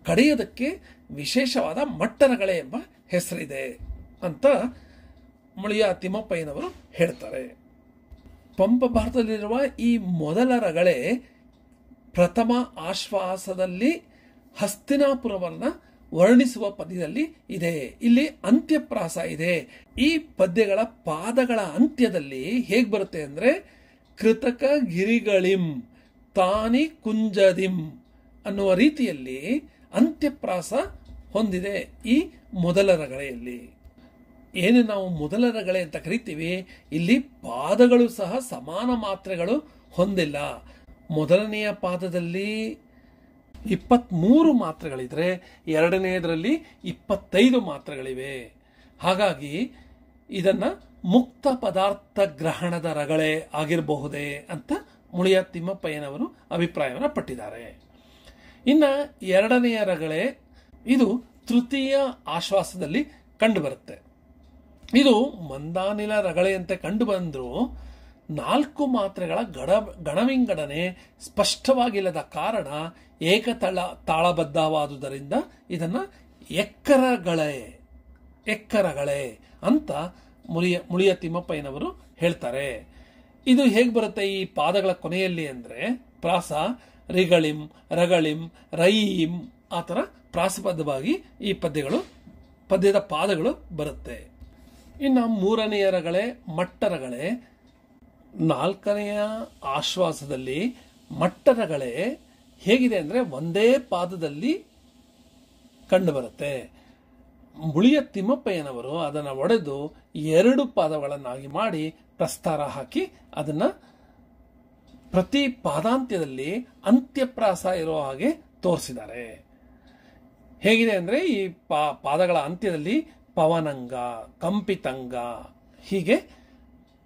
ಕಡೆಯದಕ್ಕೆ ವಿಶೇಷವಾದ ಮಟ್ಟರಗಳೆ ಎಂಬ ಹೆಸರಿದೆ ಅಂತ ಮುಳಿಯ ತಿಮ್ಮಪ್ಪಯ್ಯನವರು ಹೇಳ್ತಾರೆ. ಪಂಪ ಭಾರತದಲ್ಲಿರುವ ಈ ಮೊದಲ ರಗಳೆ ಪ್ರಥಮ ಆಶ್ವಾಸದಲ್ಲಿ ಹಸ್ತಿನಾಪುರವನ್ನು ವರ್ಣಿಸುವ ಪದ್ಯದಲ್ಲಿ ಇದೆ. ಇಲ್ಲಿ ಅಂತ್ಯಪ್ರಾಸ ಇದೆ. ಈ ಪದ್ಯಗಳ ಪಾದಗಳ ಅಂತ್ಯದಲ್ಲಿ ಹೇಗೆ ಬರುತ್ತೆ ಅಂದರೆ, ಕೃತಕ ಗಿರಿಗಳಿಂ ತಾನಿ ಕುಂಜದಿಂ ಅನ್ನುವ ರೀತಿಯಲ್ಲಿ ಅಂತ್ಯಪ್ರಾಸ ಹೊಂದಿದೆ ಈ ಮೊದಲ ರಗಳೆಯಲ್ಲಿ. ಏನು ನಾವು ಮೊದಲ ರಗಳೆ ಅಂತ ಕರಿತೀವಿ, ಇಲ್ಲಿ ಪಾದಗಳು ಸಹ ಸಮಾನ ಮಾತ್ರೆಗಳು ಹೊಂದಿಲ್ಲ. ಮೊದಲನೆಯ ಪಾದದಲ್ಲಿ 23 ಮಾತ್ರೆಗಳಿದ್ರೆ, ಎರಡನೆಯದರಲ್ಲಿ 25 ಮಾತ್ರೆಗಳಿವೆ. ಹಾಗಾಗಿ ಇದನ್ನ ಮುಕ್ತ ಪದಾರ್ಥ ಗ್ರಹಣದ ರಗಳೆ ಆಗಿರಬಹುದೇ ಅಂತ ಮುಳಿಯ ತಿಮ್ಮಪ್ಪಯ್ಯನವರು ಅಭಿಪ್ರಾಯವನ್ನು ಪಟ್ಟಿದ್ದಾರೆ. ಇನ್ನ 2ನೆಯ ರಗಳೆ ಇದು ತೃತೀಯ ಆಶ್ವಾಸದಲ್ಲಿ ಕಂಡುಬರುತ್ತೆ. ಇದು ಮಂದಾನಿಲ ರಗಳೆಯಂತೆ ಕಂಡುಬಂದರೂ 4 ಮಾತ್ರೆಗಳ ಗಣವಿಂಗಡಣೆ ಸ್ಪಷ್ಟವಾಗಿಲ್ಲದ ಕಾರಣ ತಾಳಬದ್ಧವಾದುದರಿಂದ ಇದನ್ನ ಎಕ್ಕರಗಳೆ ಅಂತ ಮುಳಿಯ ತಿಮ್ಮಪ್ಪಯ್ಯನವರು ಹೇಳ್ತಾರೆ. ಇದು ಹೇಗೆ ಬರುತ್ತೆ ಈ ಪಾದಗಳ ಕೊನೆಯಲ್ಲಿ ಅಂದರೆ, ಪ್ರಾಸ ರಿಗಳಿಂ, ರಗಳಿಂ, ರಯೀಂ ಆ ಥರ ಪ್ರಾಸಬದ್ಧವಾಗಿ ಈ ಪದ್ಯದ ಪಾದಗಳು ಬರುತ್ತೆ. ಇನ್ನು 3ನೆಯ ರಗಳೆ ಮಟ್ಟರಗಳೆ. 4ನೆಯ ಆಶ್ವಾಸದಲ್ಲಿ ಮಟ್ಟರಗಳೆ ಹೇಗಿದೆ ಅಂದರೆ, ಒಂದೇ ಪಾದದಲ್ಲಿ ಕಂಡುಬರುತ್ತೆ. ಮುಳಿಯ ತಿಮ್ಮಪ್ಪಯ್ಯನವರು ಅದನ್ನು ಒಡೆದು 2 ಪಾದಗಳನ್ನಾಗಿ ಮಾಡಿ ಪ್ರಸ್ತಾರ ಹಾಕಿ ಅದನ್ನ ಪ್ರತಿ ಪಾದಾಂತ್ಯದಲ್ಲಿ ಅಂತ್ಯಪ್ರಾಸ ಇರೋ ಹಾಗೆ ತೋರಿಸಿದ್ದಾರೆ. ಹೇಗಿದೆ ಅಂದರೆ, ಈ ಪಾದಗಳ ಅಂತ್ಯದಲ್ಲಿ ಪವನಂಗ, ಕಂಪಿತಂಗ ಹೀಗೆ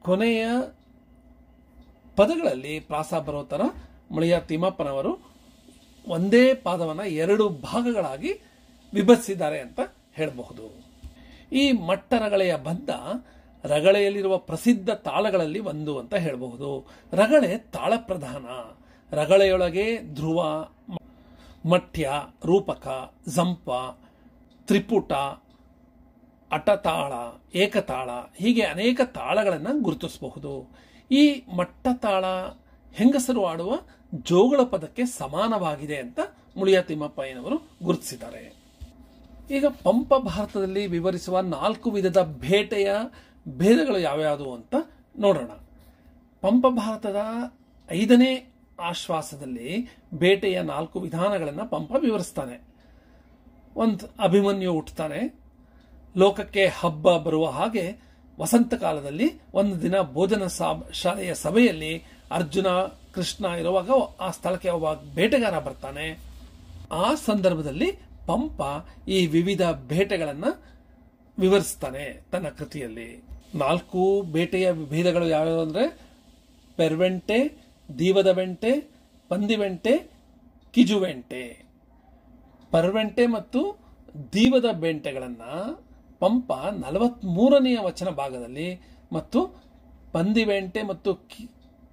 ಕೊನೆಯ ಪದಗಳಲ್ಲಿ ಪ್ರಾಸ ಬರೋ ಥರ ಮುಳಿಯ ತಿಮ್ಮಪ್ಪನವರು ಒಂದೇ ಪಾದವನ್ನು 2 ಭಾಗಗಳಾಗಿ ವಿಭಜಿಸಿದ್ದಾರೆ ಅಂತ ಹೇಳಬಹುದು. ಈ ಮಟ್ಟರಗಳೆಯ ಬಂಧ ರಗಳೆಯಲ್ಲಿರುವ ಪ್ರಸಿದ್ಧ ತಾಳಗಳಲ್ಲಿ ಒಂದು ಅಂತ ಹೇಳಬಹುದು. ರಗಳೆ ತಾಳ ಪ್ರಧಾನ. ರಗಳೆಯೊಳಗೆ ಧ್ರುವ, ಮಟ್ಯ, ರೂಪಕ, ಜಂಪ, ತ್ರಿಪುಟ, ಅಟತಾಳ, ಏಕತಾಳ ಹೀಗೆ ಅನೇಕ ತಾಳಗಳನ್ನು ಗುರುತಿಸಬಹುದು. ಈ ಮಟ್ಟತಾಳ ಹೆಂಗಸರು ಆಡುವ ಜೋಗಳ ಪದಕ್ಕೆ ಸಮಾನವಾಗಿದೆ ಅಂತ ಮುಳಿಯ ತಿಮ್ಮಪ್ಪಯ್ಯನವರು ಗುರುತಿಸಿದ್ದಾರೆ. ಈಗ ಪಂಪ ಭಾರತದಲ್ಲಿ ವಿವರಿಸುವ 4 ವಿಧದ ಬೇಟೆಯ ಭೇದಗಳು ಯಾವ್ಯಾವುದು ಅಂತ ನೋಡೋಣ. ಪಂಪ ಭಾರತದ 5ನೇ ಆಶ್ವಾಸದಲ್ಲಿ ಬೇಟೆಯ 4 ವಿಧಾನಗಳನ್ನು ಪಂಪ ವಿವರಿಸ್ತಾನೆ. ಒಂದು ಅಭಿಮನ್ಯು ಹುಟ್ಟುತ್ತಾನೆ. ಲೋಕಕ್ಕೆ ಹಬ್ಬ ಬರುವ ಹಾಗೆ ವಸಂತ ಕಾಲದಲ್ಲಿ ಒಂದು ದಿನ ಭೋಜನ ಶಾಲೆಯ ಸಭೆಯಲ್ಲಿ ಅರ್ಜುನ ಕೃಷ್ಣ ಇರುವಾಗ ಆ ಸ್ಥಳಕ್ಕೆ ಒಬ್ಬ ಬೇಟೆಗಾರ ಬರ್ತಾನೆ. ಆ ಸಂದರ್ಭದಲ್ಲಿ ಪಂಪ ಈ ವಿವಿಧ ಬೇಟೆಗಳನ್ನು ವಿವರಿಸ್ತಾನೆ ತನ್ನ ಕೃತಿಯಲ್ಲಿ. 4 ಬೇಟೆಯ ವಿಭೇದಗಳು ಯಾವ್ಯಾವ ಅಂದ್ರೆ ಪೆರ್ವೆಂಟೆ, ದೀವದ ವೆಂಟೆ, ಪಂದಿವೆಂಟೆ, ಕಿಜುವೆಂಟೆ. ಪರ್ವೆಂಟೆ ಮತ್ತು ದೀವದ ಬೆಂಟೆಗಳನ್ನ ಪಂಪ 43ನೇ ವಚನ ಭಾಗದಲ್ಲಿ ಮತ್ತು ಪಂದಿವೆಂಟೆ ಮತ್ತು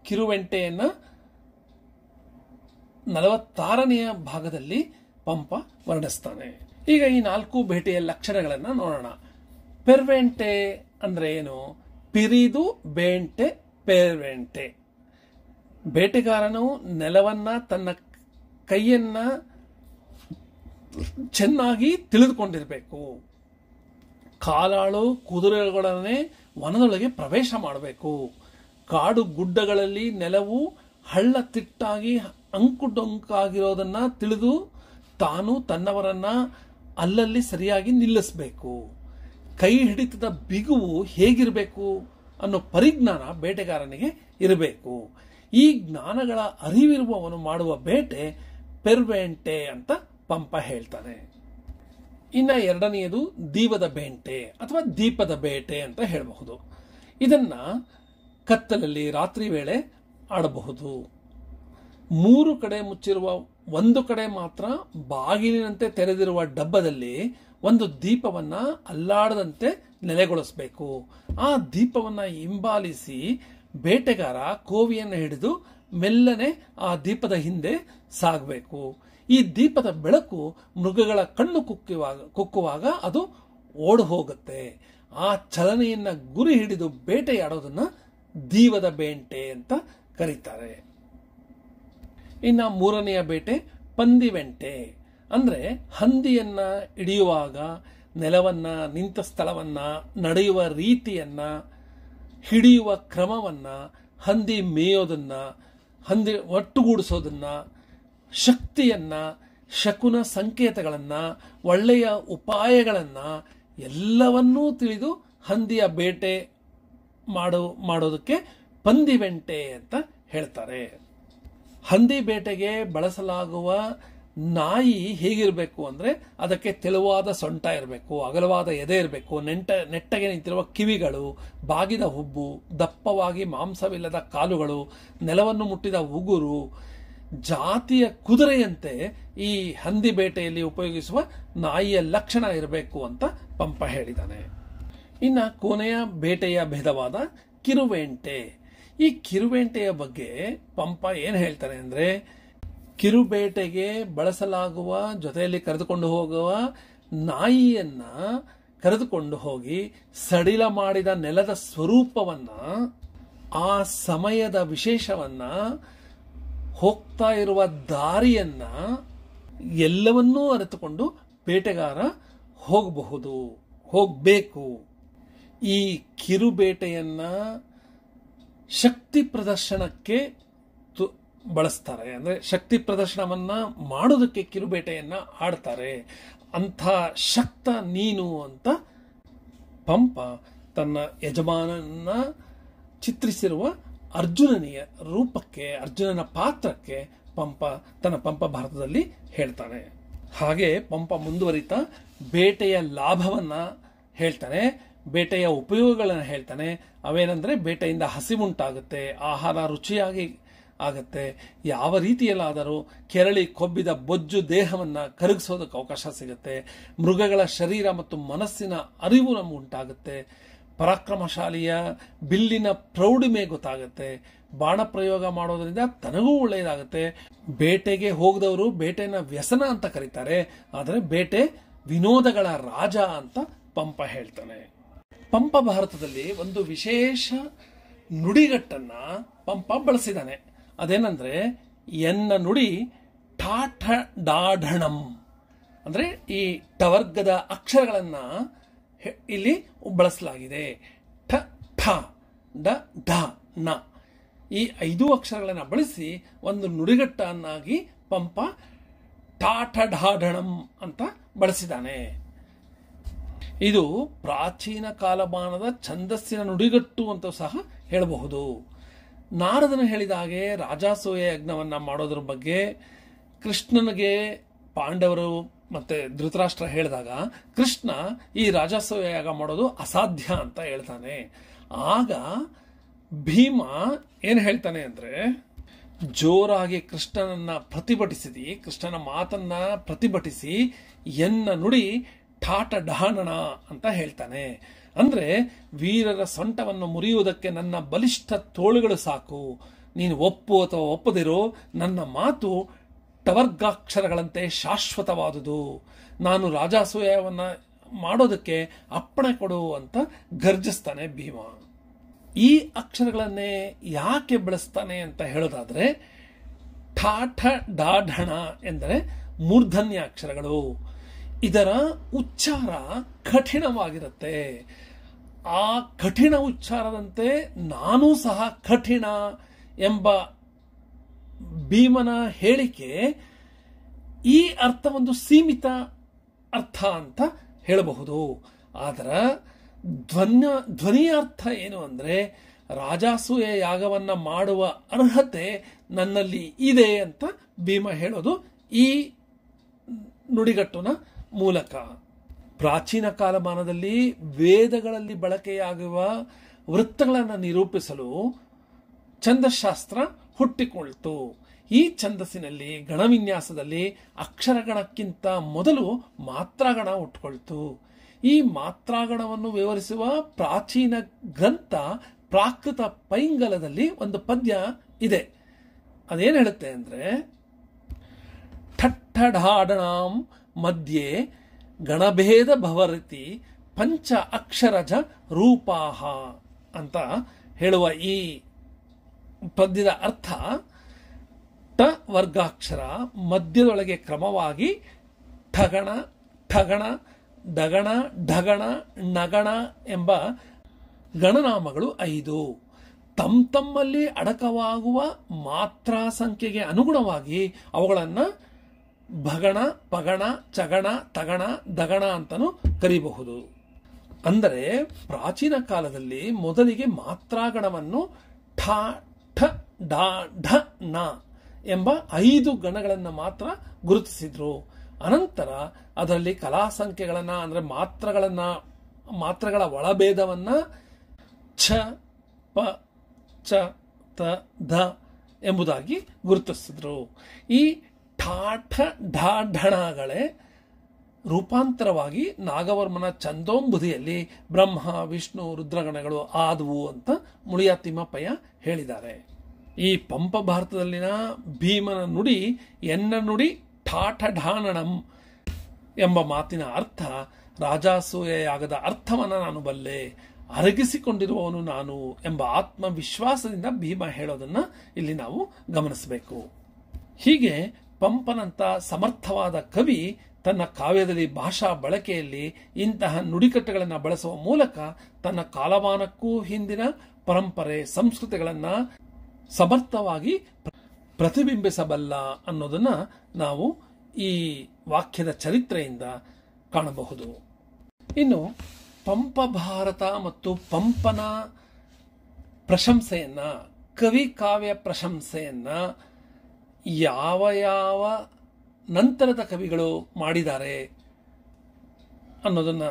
ಕಿರುವೆಂಟೆಯನ್ನ 46ನೇ ಭಾಗದಲ್ಲಿ ಪಂಪ ವರ್ಣಿಸ್ತಾನೆ. ಈಗ ಈ 4 ಬೇಟೆಯ ಲಕ್ಷಣಗಳನ್ನ ನೋಡೋಣ. ಪೆರ್ವೆಂಟೆ ಅಂದ್ರೆ ಏನು? ಪಿರಿದು ಬೇಂಟೆ ಪೆರ್ವೆಂಟೆ. ಬೇಟೆಗಾರನು ನೆಲವನ್ನ ತನ್ನ ಕೈಯನ್ನ ಚೆನ್ನಾಗಿ ತಿಳಿದುಕೊಂಡಿರಬೇಕು. ಕಾಲಾಳು ಕುದುರೆಗಳನ್ನೇ ವನದೊಳಗೆ ಪ್ರವೇಶ ಮಾಡಬೇಕು. ಕಾಡು ಗುಡ್ಡಗಳಲ್ಲಿ ನೆಲವು ಹಳ್ಳ ತಿಟ್ಟಾಗಿ ಅಂಕುಡೊಂಕಾಗಿರೋದನ್ನ ತಿಳಿದು ತಾನು ತನ್ನವರನ್ನ ಅಲ್ಲಲ್ಲಿ ಸರಿಯಾಗಿ ನಿಲ್ಲಿಸಬೇಕು. ಕೈ ಹಿಡಿತದ ಬಿಗುವು ಹೇಗಿರಬೇಕು ಅನ್ನೋ ಪರಿಜ್ಞಾನ ಬೇಟೆಗಾರನಿಗೆ ಇರಬೇಕು. ಈ ಜ್ಞಾನಗಳ ಅರಿವಿರುವವನು ಮಾಡುವ ಬೇಟೆ ಪೆರ್ವೆಂಟೆ ಅಂತ ಪಂಪ ಹೇಳ್ತಾನೆ. ಇನ್ನ 2ನೇದು ದೀವದ ಬೇಟೆ ಅಥವಾ ದೀಪದ ಬೇಟೆ ಅಂತ ಹೇಳಬಹುದು. ಇದನ್ನ ಕತ್ತಲಲ್ಲಿ ರಾತ್ರಿ ವೇಳೆ ಆಡಬಹುದು. 3 ಕಡೆ ಮುಚ್ಚಿರುವ ಒಂದು ಕಡೆ ಮಾತ್ರ ಬಾಗಿಲಿನಂತೆ ತೆರೆದಿರುವ ಡಬ್ಬದಲ್ಲಿ ಒಂದು ದೀಪವನ್ನ ಅಲ್ಲಾಡದಂತೆ ನೆಲೆಗೊಳಿಸಬೇಕು. ಆ ದೀಪವನ್ನ ಹಿಂಬಾಲಿಸಿ ಬೇಟೆಗಾರ ಕೋವಿಯನ್ನು ಹಿಡಿದು ಮೆಲ್ಲನೆ ಆ ದೀಪದ ಹಿಂದೆ ಸಾಗಬೇಕು. ಈ ದೀಪದ ಬೆಳಕು ಮೃಗಗಳ ಕಣ್ಣು ಕುಕ್ಕುವಾಗ ಅದು ಓಡಿ ಹೋಗುತ್ತೆ. ಆ ಚಲನೆಯನ್ನ ಗುರಿ ಹಿಡಿದು ಬೇಟೆಯಾಡೋದನ್ನ ದೀವದ ಬೇಟೆ ಅಂತ ಕರೀತಾರೆ. ಇನ್ನ 3ನೆಯ ಬೇಟೆ ಪಂದಿವೆಂಟೆ ಅಂದ್ರೆ ಹಂದಿಯನ್ನ ಹಿಡಿಯುವಾಗ ನೆಲವನ್ನ, ನಿಂತ ಸ್ಥಳವನ್ನ, ನಡೆಯುವ ರೀತಿಯನ್ನ, ಹಿಡಿಯುವ ಕ್ರಮವನ್ನ, ಹಂದಿ ಮೇಯೋದನ್ನ, ಹಂದಿ ಒಟ್ಟುಗೂಡಿಸೋದನ್ನ, ಶಕ್ತಿಯನ್ನ, ಶಕುನ ಸಂಕೇತಗಳನ್ನ, ಒಳ್ಳೆಯ ಉಪಾಯಗಳನ್ನ ಎಲ್ಲವನ್ನೂ ತಿಳಿದು ಹಂದಿಯ ಬೇಟೆ ಮಾಡೋದಕ್ಕೆ ಪಂದಿವೆಂಟೆ ಅಂತ ಹೇಳ್ತಾರೆ. ಹಂದಿ ಬೇಟೆಗೆ ಬಳಸಲಾಗುವ ನಾಯಿ ಹೇಗಿರಬೇಕು ಅಂದ್ರೆ ಅದಕ್ಕೆ ತೆಳುವಾದ ಸೊಂಟ ಇರಬೇಕು, ಅಗಲವಾದ ಎದೆ ಇರಬೇಕು, ನೆಟ್ಟಗೆ ನಿಂತಿರುವ ಕಿವಿಗಳು, ಬಾಗಿದ ಹುಬ್ಬು, ದಪ್ಪವಾಗಿ ಮಾಂಸವಿಲ್ಲದ ಕಾಲುಗಳು, ನೆಲವನ್ನು ಮುಟ್ಟಿದ ಉಗುರು, ಜಾತಿಯ ಕುದುರೆಯಂತೆ ಈ ಹಂದಿ ಬೇಟೆಯಲ್ಲಿ ಉಪಯೋಗಿಸುವ ನಾಯಿಯ ಲಕ್ಷಣ ಇರಬೇಕು ಅಂತ ಪಂಪ ಹೇಳಿದ್ದಾನೆ. ಇನ್ನ ಕೊನೆಯ ಬೇಟೆಯ ಭೇದವಾದ ಕಿರುವೆಂಟೆ. ಈ ಕಿರುವೆಂಟೆಯ ಬಗ್ಗೆ ಪಂಪ ಏನ್ ಹೇಳ್ತಾನೆ ಅಂದ್ರೆ, ಕಿರುಬೇಟೆಗೆ ಬಳಸಲಾಗುವ ಜೊತೆಯಲ್ಲಿ ಕರೆದುಕೊಂಡು ಹೋಗುವ ನಾಯಿಯನ್ನ ಕರೆದುಕೊಂಡು ಹೋಗಿ ಸಡಿಲ ಮಾಡಿದ ನೆಲದ ಸ್ವರೂಪವನ್ನ, ಆ ಸಮಯದ ವಿಶೇಷವನ್ನ, ಹೋಗ್ತಾ ಇರುವ ದಾರಿಯನ್ನ ಎಲ್ಲವನ್ನೂ ಅರಿತುಕೊಂಡು ಬೇಟೆಗಾರ ಹೋಗಬೇಕು. ಈ ಕಿರುಬೇಟೆಯನ್ನ ಶಕ್ತಿ ಪ್ರದರ್ಶನಕ್ಕೆ ಬಳಸ್ತಾರೆ. ಅಂದ್ರೆ ಶಕ್ತಿ ಪ್ರದರ್ಶನವನ್ನ ಮಾಡೋದಕ್ಕೆ ಕಿರುಬೇಟೆಯನ್ನ ಆಡ್ತಾರೆ. ಅಂಥ ಶಕ್ತ ನೀನು ಅಂತ ಪಂಪ ತನ್ನ ಯಜಮಾನನ್ನ ಚಿತ್ರಿಸಿರುವ ಅರ್ಜುನನಿಯ ರೂಪಕ್ಕೆ, ಅರ್ಜುನನ ಪಾತ್ರಕ್ಕೆ ತನ್ನ ಪಂಪ ಭಾರತದಲ್ಲಿ ಹೇಳ್ತಾನೆ. ಹಾಗೆ ಪಂಪ ಮುಂದುವರಿತಾ ಬೇಟೆಯ ಲಾಭವನ್ನ ಹೇಳ್ತಾನೆ, ಬೇಟೆಯ ಉಪಯೋಗಗಳನ್ನ ಹೇಳ್ತಾನೆ. ಅವೇನಂದ್ರೆ ಬೇಟೆಯಿಂದ ಹಸಿವುಂಟಾಗುತ್ತೆ, ಆಹಾರ ರುಚಿಯಾಗಿ ಆಗತ್ತೆ, ಯಾವ ರೀತಿಯಲ್ಲಾದರೂ ಕೆರಳಿ ಕೊಬ್ಬಿದ ಬೊಜ್ಜು ದೇಹವನ್ನ ಕರಗಿಸೋದಕ್ಕೆ ಅವಕಾಶ ಸಿಗುತ್ತೆ, ಮೃಗಗಳ ಶರೀರ ಮತ್ತು ಮನಸ್ಸಿನ ಅರಿವು ನಮ್ಗೆ ಉಂಟಾಗುತ್ತೆ, ಪರಾಕ್ರಮಶಾಲಿಯ ಬಿಲ್ಲಿನ ಪ್ರೌಢಿಮೆ ಗೊತ್ತಾಗುತ್ತೆ, ಬಾಣ ಪ್ರಯೋಗ ಮಾಡೋದ್ರಿಂದ ತನಗೂ ಒಳ್ಳೆಯದಾಗುತ್ತೆ. ಬೇಟೆಗೆ ಹೋಗದವರು ಬೇಟೆನ ವ್ಯಸನ ಅಂತ ಕರೀತಾರೆ, ಆದರೆ ಬೇಟೆ ವಿನೋದಗಳ ರಾಜ ಅಂತ ಪಂಪ ಹೇಳ್ತಾನೆ. ಪಂಪ ಭಾರತದಲ್ಲಿ ಒಂದು ವಿಶೇಷ ನುಡಿಗಟ್ಟನ್ನ ಪಂಪ ಬಳಸಿದಾನೆ. ಅದೇನಂದ್ರೆ ಎನ್ನ ನುಡಿ ಠಾಠ ಡಾಢಣಂ ಅಂದ್ರೆ ಈ ಟವರ್ಗದ ಅಕ್ಷರಗಳನ್ನ ಇಲ್ಲಿ ಬಳಸಲಾಗಿದೆ. ಠ ಠ ಡ ಢ ನ ಈ 5 ಅಕ್ಷರಗಳನ್ನ ಬಳಸಿ ಒಂದು ನುಡಿಗಟ್ಟನ್ನಾಗಿ ಪಂಪ ಠಾಠ ಢಾಢಣಂ ಅಂತ ಬಳಸಿದಾನೆ. ಇದು ಪ್ರಾಚೀನ ಕಾಲಮಾನದ ಛಂದಸ್ಸಿನ ನುಡಿಗಟ್ಟು ಅಂತ ಸಹ ಹೇಳಬಹುದು. ನಾರದನು ಹೇಳಿದ ಹಾಗೆ ರಾಜಾಸೂಯ ಯಜ್ಞವನ್ನ ಮಾಡೋದ್ರ ಬಗ್ಗೆ ಕೃಷ್ಣನಿಗೆ ಪಾಂಡವರು ಮತ್ತೆ ಧೃತರಾಷ್ಟ್ರ ಹೇಳಿದಾಗ ಕೃಷ್ಣ ಈ ರಾಜಾಸೂಯ ಯಾಗ ಮಾಡೋದು ಅಸಾಧ್ಯ ಅಂತ ಹೇಳ್ತಾನೆ. ಆಗ ಭೀಮ ಏನ್ ಹೇಳ್ತಾನೆ ಅಂದ್ರೆ, ಜೋರಾಗಿ ಕೃಷ್ಣನನ್ನ ಪ್ರತಿಭಟಿಸಿ, ಕೃಷ್ಣನ ಮಾತನ್ನ ಪ್ರತಿಭಟಿಸಿ ಎನ್ನ ನುಡಿ ಠಾಟ ಡಹಾಣಣ ಅಂತ ಹೇಳ್ತಾನೆ. ಅಂದ್ರೆ ವೀರರ ಸೊಂಟವನ್ನು ಮುರಿಯುವುದಕ್ಕೆ ನನ್ನ ಬಲಿಷ್ಠ ತೋಳುಗಳು ಸಾಕು, ನೀನು ಒಪ್ಪು ಅಥವಾ ಒಪ್ಪದಿರೋ ನನ್ನ ಮಾತು ಟವರ್ಗಾಕ್ಷರಗಳಂತೆ ಶಾಶ್ವತವಾದುದು, ನಾನು ರಾಜಾಸೂಯವನ್ನ ಮಾಡೋದಕ್ಕೆ ಅಪ್ಪಣೆ ಕೊಡು ಅಂತ ಗರ್ಜಿಸ್ತಾನೆ ಭೀಮ. ಈ ಅಕ್ಷರಗಳನ್ನೇ ಯಾಕೆ ಬಳಸ್ತಾನೆ ಅಂತ ಹೇಳೋದಾದ್ರೆ, ಠಾಠ ಡಾಢಣ ಎಂದರೆ ಮೂರ್ಧನ್ಯ ಅಕ್ಷರಗಳು. ಇದರ ಉಚ್ಚಾರ ಕಠಿಣವಾಗಿರುತ್ತೆ. ಆ ಕಠಿಣ ಉಚ್ಚಾರದಂತೆ ನಾನೂ ಸಹ ಕಠಿಣ ಎಂಬ ಭೀಮನ ಹೇಳಿಕೆ ಈ ಅರ್ಥ ಒಂದು ಸೀಮಿತ ಅರ್ಥ ಅಂತ ಹೇಳಬಹುದು. ಅದರ ಧ್ವನಿಯ ಅರ್ಥ ಏನು ಅಂದ್ರೆ, ರಾಜಾಸೂಯ ಯಾಗವನ್ನ ಮಾಡುವ ಅರ್ಹತೆ ನನ್ನಲ್ಲಿ ಇದೆ ಅಂತ ಭೀಮ ಹೇಳೋದು ಈ ನುಡಿಗಟ್ಟುನ ಮೂಲಕ. ಪ್ರಾಚೀನ ಕಾಲಮಾನದಲ್ಲಿ ವೇದಗಳಲ್ಲಿ ಬಳಕೆಯಾಗುವ ವೃತ್ತಗಳನ್ನು ನಿರೂಪಿಸಲು ಛಂದಶಾಸ್ತ್ರ ಹುಟ್ಟಿಕೊಳ್ತು. ಈ ಛಂದಸ್ಸಿನಲ್ಲಿ ಗಣವಿನ್ಯಾಸದಲ್ಲಿ ಅಕ್ಷರಗಣಕ್ಕಿಂತ ಮೊದಲು ಮಾತ್ರಾಗಣ ಹುಟ್ಟಿಕೊಳ್ತು. ಈ ಮಾತ್ರಾಗಣವನ್ನು ವಿವರಿಸುವ ಪ್ರಾಚೀನ ಗ್ರಂಥ ಪ್ರಾಕೃತ ಪೈಂಗಲದಲ್ಲಿ ಒಂದು ಪದ್ಯ ಇದೆ. ಅದೇನು ಹೇಳುತ್ತೆ ಅಂದ್ರೆ, ಠಠಢಾಡಣಾಂ ಮಧ್ಯೆ ಗಣಭೇದ ಭವರಿತಿ ಪಂಚ ಅಕ್ಷರಜ ರೂಪಾಹ ಅಂತ ಹೇಳುವ ಈ ಪದ್ಯದ ಅರ್ಥ, ಟ ವರ್ಗಾಕ್ಷರ ಮಧ್ಯದೊಳಗೆ ಕ್ರಮವಾಗಿ ಠಗಣ ಠಗಣ ಡಗಣ ಢಗಣ ನಗಣ ಎಂಬ ಗಣನಾಮಗಳು 5. ತಮ್ಮಲ್ಲಿ ಅಡಕವಾಗುವ ಮಾತ್ರಾ ಸಂಖ್ಯೆಗೆ ಅನುಗುಣವಾಗಿ ಅವುಗಳನ್ನು ಭಗಣ ಪಗಣ ಚಗಣ ತಗಣ ದಗಣ ಅಂತಲೂ ಕರೀಬಹುದು. ಅಂದರೆ ಪ್ರಾಚೀನ ಕಾಲದಲ್ಲಿ ಮೊದಲಿಗೆ ಮಾತ್ರಾಗಣವನ್ನು ಠ ಠ ಢ ಢ ನ ಎಂಬ 5 ಗಣಗಳನ್ನು ಮಾತ್ರ ಗುರುತಿಸಿದ್ರು. ಅನಂತರ ಅದರಲ್ಲಿ ಕಲಾ ಸಂಖ್ಯೆಗಳನ್ನ ಅಂದ್ರೆ ಮಾತ್ರಗಳ ಒಳಭೇದವನ್ನ ಛ ಪ ಚ ತ ಧ ಎಂಬುದಾಗಿ ಗುರುತಿಸಿದ್ರು. ಈ ಠಾಠ ಢಾಢಣಗಳೇ ರೂಪಾಂತರವಾಗಿ ನಾಗವರ್ಮನ ಛಂದೋಂಬುಧಿಯಲ್ಲಿ ಬ್ರಹ್ಮ ವಿಷ್ಣು ರುದ್ರಗಣಗಳು ಆದವು ಅಂತ ಮುಳಿಯ ತಿಮ್ಮಪ್ಪಯ್ಯ ಹೇಳಿದ್ದಾರೆ. ಈ ಪಂಪ ಭಾರತದಲ್ಲಿನ ಭೀಮನ ನುಡಿ ಎನ್ನ ನುಡಿ ಠಾಠ ಢಾಣಣಂ ಎಂಬ ಮಾತಿನ ಅರ್ಥ, ರಾಜಾಸೂಯ ಯಾಗದ ಅರ್ಥವನ್ನು ನಾನು ಬಲ್ಲೆ, ಅರಗಿಸಿಕೊಂಡಿರುವವನು ನಾನು ಎಂಬ ಆತ್ಮವಿಶ್ವಾಸದಿಂದ ಭೀಮ ಹೇಳೋದನ್ನ ಇಲ್ಲಿ ನಾವು ಗಮನಿಸಬೇಕು. ಹೀಗೆ ಪಂಪನಂತ ಸಮರ್ಥವಾದ ಕವಿ ತನ್ನ ಕಾವ್ಯದಲ್ಲಿ ಭಾಷಾ ಬಳಕೆಯಲ್ಲಿ ಇಂತಹ ನುಡಿಕಟ್ಟುಗಳನ್ನು ಬಳಸುವ ಮೂಲಕ ತನ್ನ ಕಾಲಮಾನಕ್ಕೂ ಹಿಂದಿನ ಪರಂಪರೆ ಸಂಸ್ಕೃತಿಗಳನ್ನ ಸಮರ್ಥವಾಗಿ ಪ್ರತಿಬಿಂಬಿಸಬಲ್ಲ ಅನ್ನೋದನ್ನ ನಾವು ಈ ವಾಕ್ಯದ ಚರಿತ್ರೆಯಿಂದ ಕಾಣಬಹುದು. ಇನ್ನು ಪಂಪ ಭಾರತ ಮತ್ತು ಪಂಪನ ಪ್ರಶಂಸೆಯನ್ನ, ಕವಿ ಕಾವ್ಯ ಪ್ರಶಂಸೆಯನ್ನ ಯಾವ ಯಾವ ನಂತರದ ಕವಿಗಳು ಮಾಡಿದ್ದಾರೆ ಅನ್ನೋದನ್ನ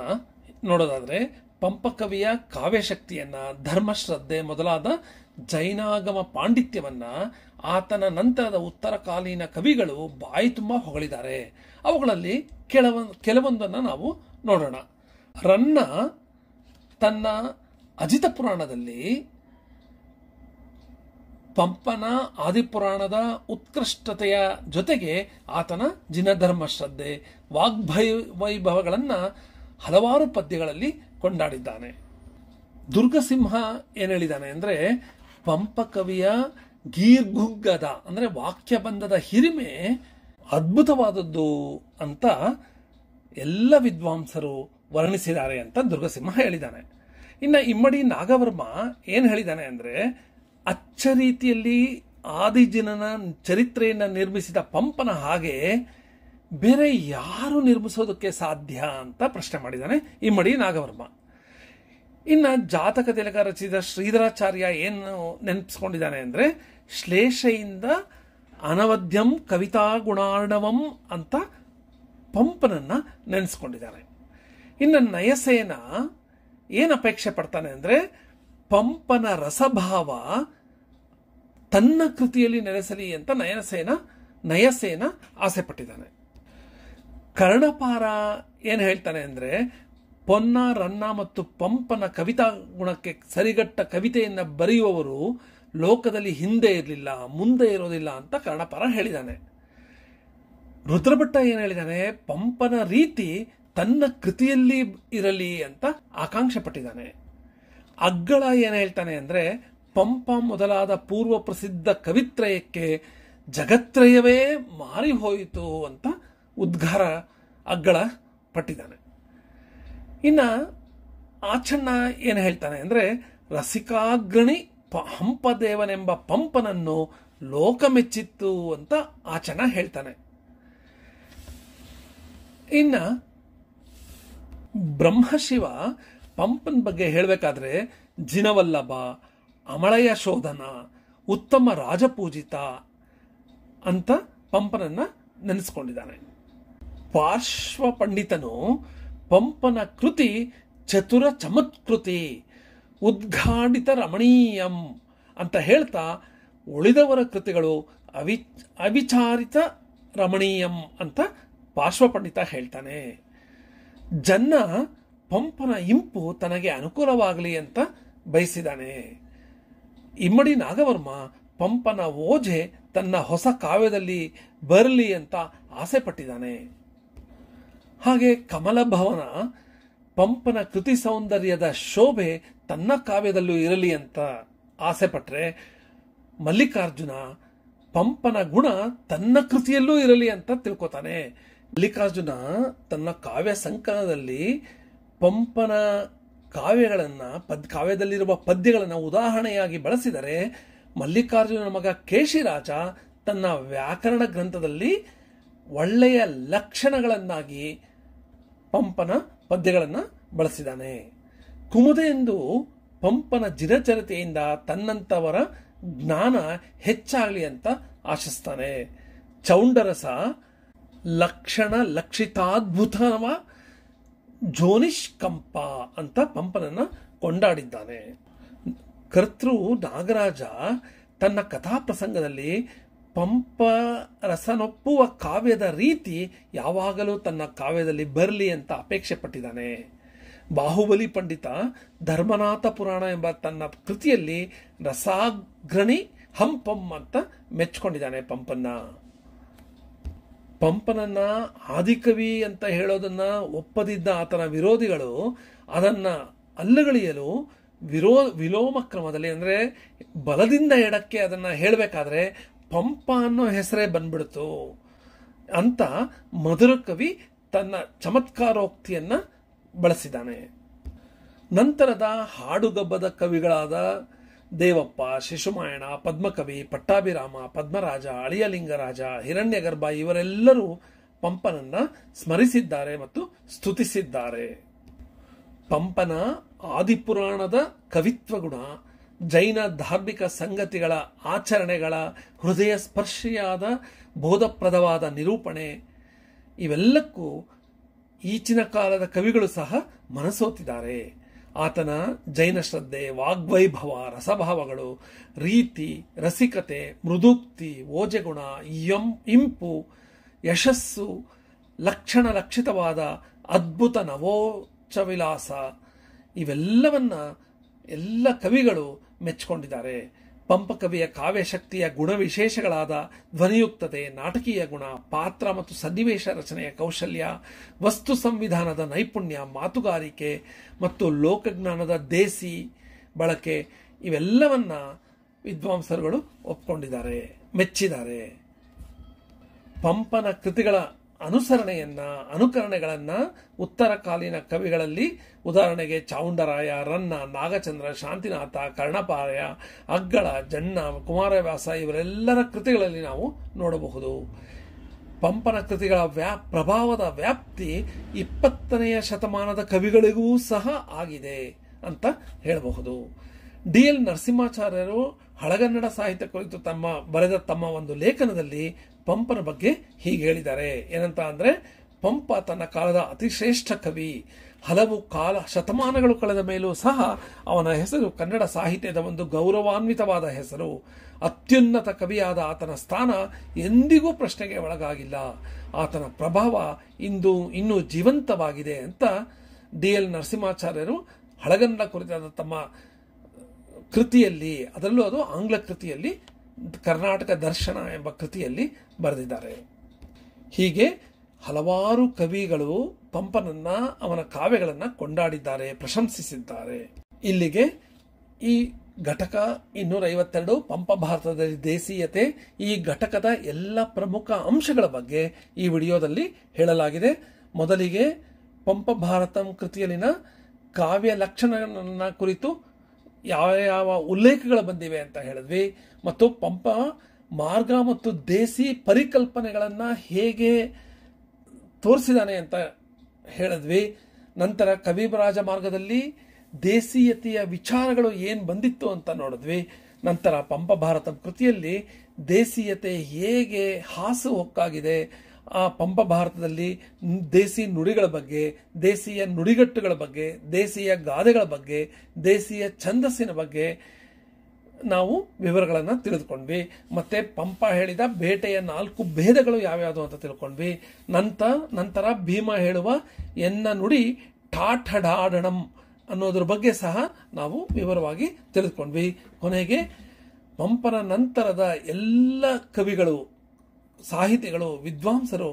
ನೋಡೋದಾದ್ರೆ, ಪಂಪ ಕವಿಯ ಕಾವ್ಯಶಕ್ತಿಯನ್ನ, ಧರ್ಮಶ್ರದ್ಧೆ ಮೊದಲಾದ ಜೈನಾಗಮ ಪಾಂಡಿತ್ಯವನ್ನ ಆತನ ನಂತರದ ಉತ್ತರಕಾಲೀನ ಕವಿಗಳು ಬಾಯಿ ತುಂಬಾ ಹೊಗಳಿದ್ದಾರೆ. ಅವುಗಳಲ್ಲಿ ಕೆಲವೊಂದನ್ನು ನಾವು ನೋಡೋಣ. ರನ್ನ ತನ್ನ ಅಜಿತ ಪುರಾಣದಲ್ಲಿ ಪಂಪನ ಆದಿಪುರಾಣದ ಉತ್ಕೃಷ್ಟತೆಯ ಜೊತೆಗೆ ಆತನ ಜಿನಧರ್ಮ ಶ್ರದ್ಧೆ, ವಾಗ್ವೈಭವಗಳನ್ನ ಹಲವಾರು ಪದ್ಯಗಳಲ್ಲಿ ಕೊಂಡಾಡಿದ್ದಾನೆ. ದುರ್ಗಸಿಂಹ ಏನ್ ಹೇಳಿದ್ದಾನೆ ಅಂದ್ರೆ, ಪಂಪ ಕವಿಯ ಗೀರ್ಘುಗ್ಗದ ಅಂದ್ರೆ ವಾಕ್ಯಬಂಧದ ಹಿರಿಮೆ ಅದ್ಭುತವಾದದ್ದು ಅಂತ ಎಲ್ಲ ವಿದ್ವಾಂಸರು ವರ್ಣಿಸಿದ್ದಾರೆ ಅಂತ ದುರ್ಗಸಿಂಹ ಹೇಳಿದ್ದಾನೆ. ಇನ್ನು ಇಮ್ಮಡಿ ನಾಗವರ್ಮ ಏನ್ ಹೇಳಿದ್ದಾನೆ ಅಂದ್ರೆ, ಅಚ್ಚ ರೀತಿಯಲ್ಲಿ ಆದಿಜಿನನ ಚರಿತ್ರೆಯನ್ನ ನಿರ್ಮಿಸಿದ ಪಂಪನ ಹಾಗೆ ಬೇರೆ ಯಾರು ನಿರ್ಮಿಸೋದಕ್ಕೆ ಸಾಧ್ಯ ಅಂತ ಪ್ರಶ್ನೆ ಮಾಡಿದ್ದಾನೆ ಇಮ್ಮಡಿ ನಾಗವರ್ಮ. ಇನ್ನು ಜಾತಕ ತಿಲಕ ರಚಿಸಿದ ಶ್ರೀಧರಾಚಾರ್ಯ ಏನು ನೆನಪಿಸ್ಕೊಂಡಿದ್ದಾನೆ ಅಂದರೆ ಶ್ಲೇಷೆಯಿಂದ ಅನವದ್ಯಂ ಕವಿತಾ ಗುಣಾರ್ಣವಂ ಅಂತ ಪಂಪನನ್ನ ನೆನೆಸ್ಕೊಂಡಿದ್ದಾನೆ. ಇನ್ನು ನಯಸೇನ ಏನು ಅಪೇಕ್ಷೆ ಪಡ್ತಾನೆ ಅಂದರೆ ಪಂಪನ ರಸಭಾವ ತನ್ನ ಕೃತಿಯಲ್ಲಿ ನೆಲೆಸಲಿ ಅಂತ ನಯಸೇನ ಆಸೆ ಪಟ್ಟಿದ್ದಾನೆ. ಕರ್ಣಪಾರ ಏನು ಹೇಳ್ತಾನೆ ಅಂದರೆ ಪೊನ್ನ, ರನ್ನ ಮತ್ತು ಪಂಪನ ಕವಿತಾ ಗುಣಕ್ಕೆ ಸರಿಗಟ್ಟ ಕವಿತೆಯನ್ನು ಬರೆಯುವವರು ಲೋಕದಲ್ಲಿ ಹಿಂದೆ ಇರಲಿಲ್ಲ, ಮುಂದೆ ಇರೋದಿಲ್ಲ ಅಂತ ಕರ್ಣಪಾರ ಹೇಳಿದ್ದಾನೆ. ರುದ್ರಭಟ್ಟ ಏನು ಹೇಳಿದ್ದಾನೆ, ಪಂಪನ ರೀತಿ ತನ್ನ ಕೃತಿಯಲ್ಲಿ ಇರಲಿ ಅಂತ ಆಕಾಂಕ್ಷೆ ಪಟ್ಟಿದ್ದಾನೆ. ಅಗ್ಗಳ ಏನು ಹೇಳ್ತಾನೆ ಅಂದರೆ ಪಂಪ ಮೊದಲಾದ ಪೂರ್ವ ಪ್ರಸಿದ್ಧ ಕವಿತ್ರಯಕ್ಕೆ ಜಗತ್ರಯವೇ ಮಾರಿ ಹೋಯಿತು ಅಂತ ಉದ್ಗಾರ ಅಗ್ಗಳ ಪಟ್ಟಿದ್ದಾನೆ. ಇನ್ನು ಆಚಣ್ಣ ಏನು ಹೇಳ್ತಾನೆ ಅಂದರೆ ರಸಿಕಾಗ್ರಣಿ ಹಂಪದೇವನೆಂಬ ಪಂಪನನ್ನು ಲೋಕ ಮೆಚ್ಚಿತ್ತು ಅಂತ ಆಚಣ್ಣ ಹೇಳ್ತಾನೆ. ಇನ್ನು ಬ್ರಹ್ಮಶಿವ ಪಂಪನ ಬಗ್ಗೆ ಹೇಳಬೇಕಾದ್ರೆ ಜಿನವಲ್ಲಭ, ಅಮಳಯ ಶೋಧನ, ಉತ್ತಮ ರಾಜಪೂಜಿತ ಅಂತ ಪಂಪನನ್ನ ನೆನೆಸ್ಕೊಂಡಿದ್ದಾನೆ. ಪಾರ್ಶ್ವ ಪಂಡಿತನು ಪಂಪನ ಕೃತಿ ಚತುರ ಚಮತ್ಕೃತಿ ಉದ್ಘಾಟಿತ ರಮಣೀಯಂ ಅಂತ ಹೇಳ್ತಾ ಉಳಿದವರ ಕೃತಿಗಳು ಅವಿಚಾರಿತ ರಮಣೀಯಂ ಅಂತ ಪಾರ್ಶ್ವಪಂಡಿತ ಹೇಳ್ತಾನೆ. ಜನ್ನ ಪಂಪನ ಇಂಪು ತನಗೆ ಅನುಕೂಲವಾಗಲಿ ಅಂತ ಬಯಸಿದ್ದಾನೆ. ಇಮ್ಮಡಿ ನಾಗವರ್ಮ ಪಂಪನ ಓಜೆ ತನ್ನ ಹೊಸ ಕಾವ್ಯದಲ್ಲಿ ಬರಲಿ ಅಂತ ಆಸೆ ಪಟ್ಟಿದ್ದಾನೆ. ಹಾಗೆ ಕಮಲಭವನ ಪಂಪನ ಕೃತಿ ಸೌಂದರ್ಯದ ಶೋಭೆ ತನ್ನ ಕಾವ್ಯದಲ್ಲೂ ಇರಲಿ ಅಂತ ಆಸೆ ಪಟ್ರೆ, ಮಲ್ಲಿಕಾರ್ಜುನ ಪಂಪನ ಗುಣ ತನ್ನ ಕೃತಿಯಲ್ಲೂ ಇರಲಿ ಅಂತ ತಿಳ್ಕೊತಾನೆ. ಮಲ್ಲಿಕಾರ್ಜುನ ತನ್ನ ಕಾವ್ಯ ಸಂಕಲನದಲ್ಲಿ ಪಂಪನ ಕಾವ್ಯದಲ್ಲಿರುವ ಪದ್ಯಗಳನ್ನು ಉದಾಹರಣೆಯಾಗಿ ಬಳಸಿದರೆ, ಮಲ್ಲಿಕಾರ್ಜುನ ಮಗ ಕೇಶಿರಾಜ ತನ್ನ ವ್ಯಾಕರಣ ಗ್ರಂಥದಲ್ಲಿ ಒಳ್ಳೆಯ ಲಕ್ಷಣಗಳನ್ನಾಗಿ ಪಂಪನ ಪದ್ಯಗಳನ್ನು ಬಳಸಿದ್ದಾನೆ. ಕುಮುದೆಂದು ಪಂಪನ ಜಿನಚರಿತೆಯಿಂದ ತನ್ನಂತವರ ಜ್ಞಾನ ಹೆಚ್ಚಾಗಲಿ ಅಂತ ಆಶಿಸ್ತಾನೆ. ಚೌಂಡರಸ ಲಕ್ಷಣ ಲಕ್ಷಿತಾದ್ಭುತವ ಜೋನಿಷ್ಕಂಪ ಅಂತ ಪಂಪನನ್ನ ಕೊಂಡಾಡಿದ್ದಾನೆ. ಕರ್ತೃ ನಾಗರಾಜ ತನ್ನ ಕಥಾಪ್ರಸಂಗದಲ್ಲಿ ಪಂಪ ರಸನೊಪ್ಪುವ ಕಾವ್ಯದ ರೀತಿ ಯಾವಾಗಲೂ ತನ್ನ ಕಾವ್ಯದಲ್ಲಿ ಬರಲಿ ಅಂತ ಅಪೇಕ್ಷೆ ಪಟ್ಟಿದ್ದಾನೆ. ಬಾಹುಬಲಿ ಪಂಡಿತ ಧರ್ಮನಾಥ ಪುರಾಣ ಎಂಬ ತನ್ನ ಕೃತಿಯಲ್ಲಿ ರಸಾಗ್ರಣಿ ಹಂಪಂ ಅಂತ ಮೆಚ್ಕೊಂಡಿದ್ದಾನೆ ಪಂಪನನ್ನ ಆದಿಕವಿ ಅಂತ ಹೇಳೋದನ್ನ ಒಪ್ಪದಿದ್ದ ಆತನ ವಿರೋಧಿಗಳು ಅದನ್ನ ಅಲ್ಲಗಳೆಯಲು ವಿಲೋಮ ಕ್ರಮದಲ್ಲಿ ಅಂದರೆ ಬಲದಿಂದ ಎಡಕ್ಕೆ ಅದನ್ನ ಹೇಳಬೇಕಾದ್ರೆ ಪಂಪ ಅನ್ನೋ ಹೆಸರೇ ಬಂದ್ಬಿಡ್ತು ಅಂತ ಮಧುರಕವಿ ತನ್ನ ಚಮತ್ಕಾರೋಕ್ತಿಯನ್ನ ಬಳಸಿದ್ದಾನೆ. ನಂತರದ ಹಾಡುಗಬ್ಬದ ಕವಿಗಳಾದ ದೇವಪ್ಪ, ಶಿಶುಮಾಯಣ, ಪದ್ಮಕವಿ, ಪಟ್ಟಾಭಿರಾಮ, ಪದ್ಮರಾಜ, ಅಳಿಯಲಿಂಗರಾಜ, ಹಿರಣ್ಯಗರ್ಭ ಇವರೆಲ್ಲರೂ ಪಂಪನನ್ನ ಸ್ಮರಿಸಿದ್ದಾರೆ ಮತ್ತು ಸ್ತುತಿಸಿದ್ದಾರೆ. ಪಂಪನ ಆದಿಪುರಾಣದ ಕವಿತ್ವ ಗುಣ, ಜೈನ ಧಾರ್ಮಿಕ ಸಂಗತಿಗಳ ಆಚರಣೆಗಳ ಹೃದಯ ಸ್ಪರ್ಶಿಯಾದ ಬೋಧಪ್ರದವಾದ ನಿರೂಪಣೆ ಇವೆಲ್ಲಕ್ಕೂ ಈಚಿನ ಕಾಲದ ಕವಿಗಳು ಸಹ ಮನಸೋತಿದ್ದಾರೆ. ಆತನ ಜೈನ ಶ್ರದ್ಧೆ, ವಾಗ್ವೈಭವ, ರಸಭಾವಗಳು, ರೀತಿ, ರಸಿಕತೆ, ಮೃದುಕ್ತಿ, ಓಜೆಗುಣ, ಇಂಪು, ಯಶಸ್ಸು, ಲಕ್ಷಣ ಲಕ್ಷಿತವಾದ ಅದ್ಭುತ ನವೋಚ್ಚ ವಿಲಾಸ ಇವೆಲ್ಲವನ್ನ ಎಲ್ಲ ಕವಿಗಳು ಮೆಚ್ಚಿಕೊಂಡಿದ್ದಾರೆ. ಪಂಪಕವಿಯ ಕಾವ್ಯಶಕ್ತಿಯ ಗುಣವಿಶೇಷಗಳಾದ ಧ್ವನಿಯುಕ್ತತೆ, ನಾಟಕೀಯ ಗುಣ, ಪಾತ್ರ ಮತ್ತು ಸನ್ನಿವೇಶ ರಚನೆಯ ಕೌಶಲ್ಯ, ವಸ್ತು ಸಂವಿಧಾನದ ನೈಪುಣ್ಯ, ಮಾತುಗಾರಿಕೆ ಮತ್ತು ಲೋಕಜ್ಞಾನದ ದೇಸಿ ಬಳಕೆ ಇವೆಲ್ಲವನ್ನ ವಿದ್ವಾಂಸರುಗಳು ಒಪ್ಕೊಂಡಿದ್ದಾರೆ, ಮೆಚ್ಚಿದ್ದಾರೆ. ಪಂಪನ ಕೃತಿಗಳ ಅನುಕರಣೆಗಳನ್ನ ಉತ್ತರ ಕಾಲೀನ ಕವಿಗಳಲ್ಲಿ ಉದಾಹರಣೆಗೆ ಚಾವುಂಡರಾಯ, ರನ್ನ, ನಾಗಚಂದ್ರ, ಶಾಂತಿನಾಥ, ಕರ್ಣಪಾರ್ಯ, ಅಗ್ಗಳ, ಜನ್ನ, ಕುಮಾರವ್ಯಾಸ ಇವರೆಲ್ಲರ ಕೃತಿಗಳಲ್ಲಿ ನಾವು ನೋಡಬಹುದು. ಪಂಪನ ಕೃತಿಗಳ ಪ್ರಭಾವದ ವ್ಯಾಪ್ತಿ 20ನೇ ಶತಮಾನದ ಕವಿಗಳಿಗೂ ಸಹ ಆಗಿದೆ. ಅಂತ ಹೇಳಬಹುದು. ಡಿ.ಎಲ್. ನರಸಿಂಹಾಚಾರ್ಯರು ಹಳಗನ್ನಡ ಸಾಹಿತ್ಯ ಕುರಿತು ಬರೆದ ತಮ್ಮ ಒಂದು ಲೇಖನದಲ್ಲಿ ಪಂಪನ ಬಗ್ಗೆ ಹೀಗೆ ಹೇಳಿದ್ದಾರೆ. ಏನಂತ ಅಂದ್ರೆ, ಪಂಪ ತನ್ನ ಕಾಲದ ಅತಿಶ್ರೇಷ್ಠ ಕವಿ. ಹಲವು ಶತಮಾನಗಳು ಕಳೆದ ಮೇಲೂ ಸಹ ಅವನ ಹೆಸರು ಕನ್ನಡ ಸಾಹಿತ್ಯದ ಒಂದು ಗೌರವಾನ್ವಿತವಾದ ಹೆಸರು. ಅತ್ಯುನ್ನತ ಕವಿಯಾದ ಆತನ ಸ್ಥಾನ ಎಂದಿಗೂ ಪ್ರಶ್ನೆಗೆ ಒಳಗಾಗಿಲ್ಲ. ಆತನ ಪ್ರಭಾವ ಇನ್ನೂ ಜೀವಂತವಾಗಿದೆ ಅಂತ ಡಿ.ಎಲ್. ನರಸಿಂಹಾಚಾರ್ಯರು ಹಳಗನ್ನಡ ಕುರಿತಾದ ತಮ್ಮ ಕೃತಿಯಲ್ಲಿ, ಅದರಲ್ಲೂ ಅದು ಆಂಗ್ಲ ಕೃತಿಯಲ್ಲಿ, ಕರ್ನಾಟಕ ದರ್ಶನ ಎಂಬ ಕೃತಿಯಲ್ಲಿ ಬರೆದಿದ್ದಾರೆ. ಹೀಗೆ ಹಲವಾರು ಕವಿಗಳು ಪಂಪನನ್ನ, ಅವನ ಕಾವ್ಯಗಳನ್ನ ಕೊಂಡಾಡಿದ್ದಾರೆ, ಪ್ರಶಂಸಿಸಿದ್ದಾರೆ. ಇಲ್ಲಿಗೆ ಈ ಘಟಕ 252 ಪಂಪ ಭಾರತದಲ್ಲಿ ದೇಸೀಯತೆ, ಈ ಘಟಕದ ಎಲ್ಲ ಪ್ರಮುಖ ಅಂಶಗಳ ಬಗ್ಗೆ ಈ ವಿಡಿಯೋದಲ್ಲಿ ಹೇಳಲಾಗಿದೆ. ಮೊದಲಿಗೆ ಪಂಪ ಭಾರತಂ ಕೃತಿಯಲ್ಲಿನ ಕಾವ್ಯ ಲಕ್ಷಣಗಳನ್ನ ಕುರಿತು ಯಾವ ಯಾವ ಉಲ್ಲೇಖಗಳು ಬಂದಿವೆ ಅಂತ ಹೇಳಿದ್ವಿ, ಮತ್ತು ಪಂಪ ಮಾರ್ಗ ಮತ್ತು ದೇಸಿ ಪರಿಕಲ್ಪನೆಗಳನ್ನ ಹೇಗೆ ತೋರಿಸಿದಾನೆ ಅಂತ ಹೇಳಿದ್ವಿ. ನಂತರ ಕವಿರಾಜ ಮಾರ್ಗದಲ್ಲಿ ದೇಸೀಯತೆಯ ವಿಚಾರಗಳು ಏನು ಬಂದಿತ್ತು ಅಂತ ನೋಡಿದ್ವಿ. ನಂತರ ಪಂಪ ಭಾರತ ಕೃತಿಯಲ್ಲಿ ದೇಸೀಯತೆ ಹೇಗೆ ಹಾಸು ಹೊಕ್ಕಾಗಿದೆ, ಆ ಪಂಪ ಭಾರತದಲ್ಲಿ ದೇಸಿ ನುಡಿಗಳ ಬಗ್ಗೆ, ದೇಸಿಯ ನುಡಿಗಟ್ಟುಗಳ ಬಗ್ಗೆ, ದೇಸಿಯ ಗಾದೆಗಳ ಬಗ್ಗೆ, ದೇಸಿಯ ಛಂದಸ್ಸಿನ ಬಗ್ಗೆ ನಾವು ವಿವರಗಳನ್ನು ತಿಳಿದುಕೊಂಡ್ವಿ. ಮತ್ತೆ ಪಂಪ ಹೇಳಿದ ಬೇಟೆಯ 4 ಭೇದಗಳು ಯಾವ್ಯಾವುದು ಅಂತ ತಿಳ್ಕೊಂಡ್ವಿ. ನಂತರ ಭೀಮ ಹೇಳುವ ಎನ್ನ ನುಡಿ ಠಾಠಡಾಡಣಂ ಅನ್ನೋದ್ರ ಬಗ್ಗೆ ಸಹ ನಾವು ವಿವರವಾಗಿ ತಿಳಿದುಕೊಂಡ್ವಿ. ಕೊನೆಗೆ ಪಂಪನ ನಂತರದ ಎಲ್ಲ ಕವಿಗಳು, ಸಾಹಿತಿಗಳು, ವಿದ್ವಾಂಸರು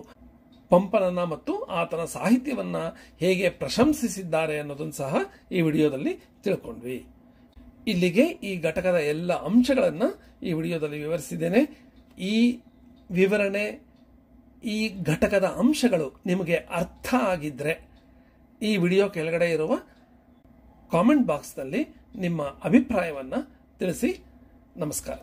ಪಂಪನನ್ನ ಮತ್ತು ಆತನ ಸಾಹಿತ್ಯವನ್ನ ಹೇಗೆ ಪ್ರಶಂಸಿಸಿದ್ದಾರೆ ಅನ್ನೋದನ್ನು ಸಹ ಈ ವಿಡಿಯೋದಲ್ಲಿ ತಿಳ್ಕೊಂಡ್ವಿ. ಇಲ್ಲಿಗೆ ಈ ಘಟಕದ ಎಲ್ಲ ಅಂಶಗಳನ್ನು ಈ ವಿಡಿಯೋದಲ್ಲಿ ವಿವರಿಸಿದ್ದೇನೆ. ಈ ವಿವರಣೆ, ಈ ಘಟಕದ ಅಂಶಗಳು ನಿಮಗೆ ಅರ್ಥ ಆಗಿದ್ರೆ ಈ ವಿಡಿಯೋ ಕೆಳಗಡೆ ಇರುವ ಕಾಮೆಂಟ್ ಬಾಕ್ಸ್ನಲ್ಲಿ ನಿಮ್ಮ ಅಭಿಪ್ರಾಯವನ್ನು ತಿಳಿಸಿ. ನಮಸ್ಕಾರ.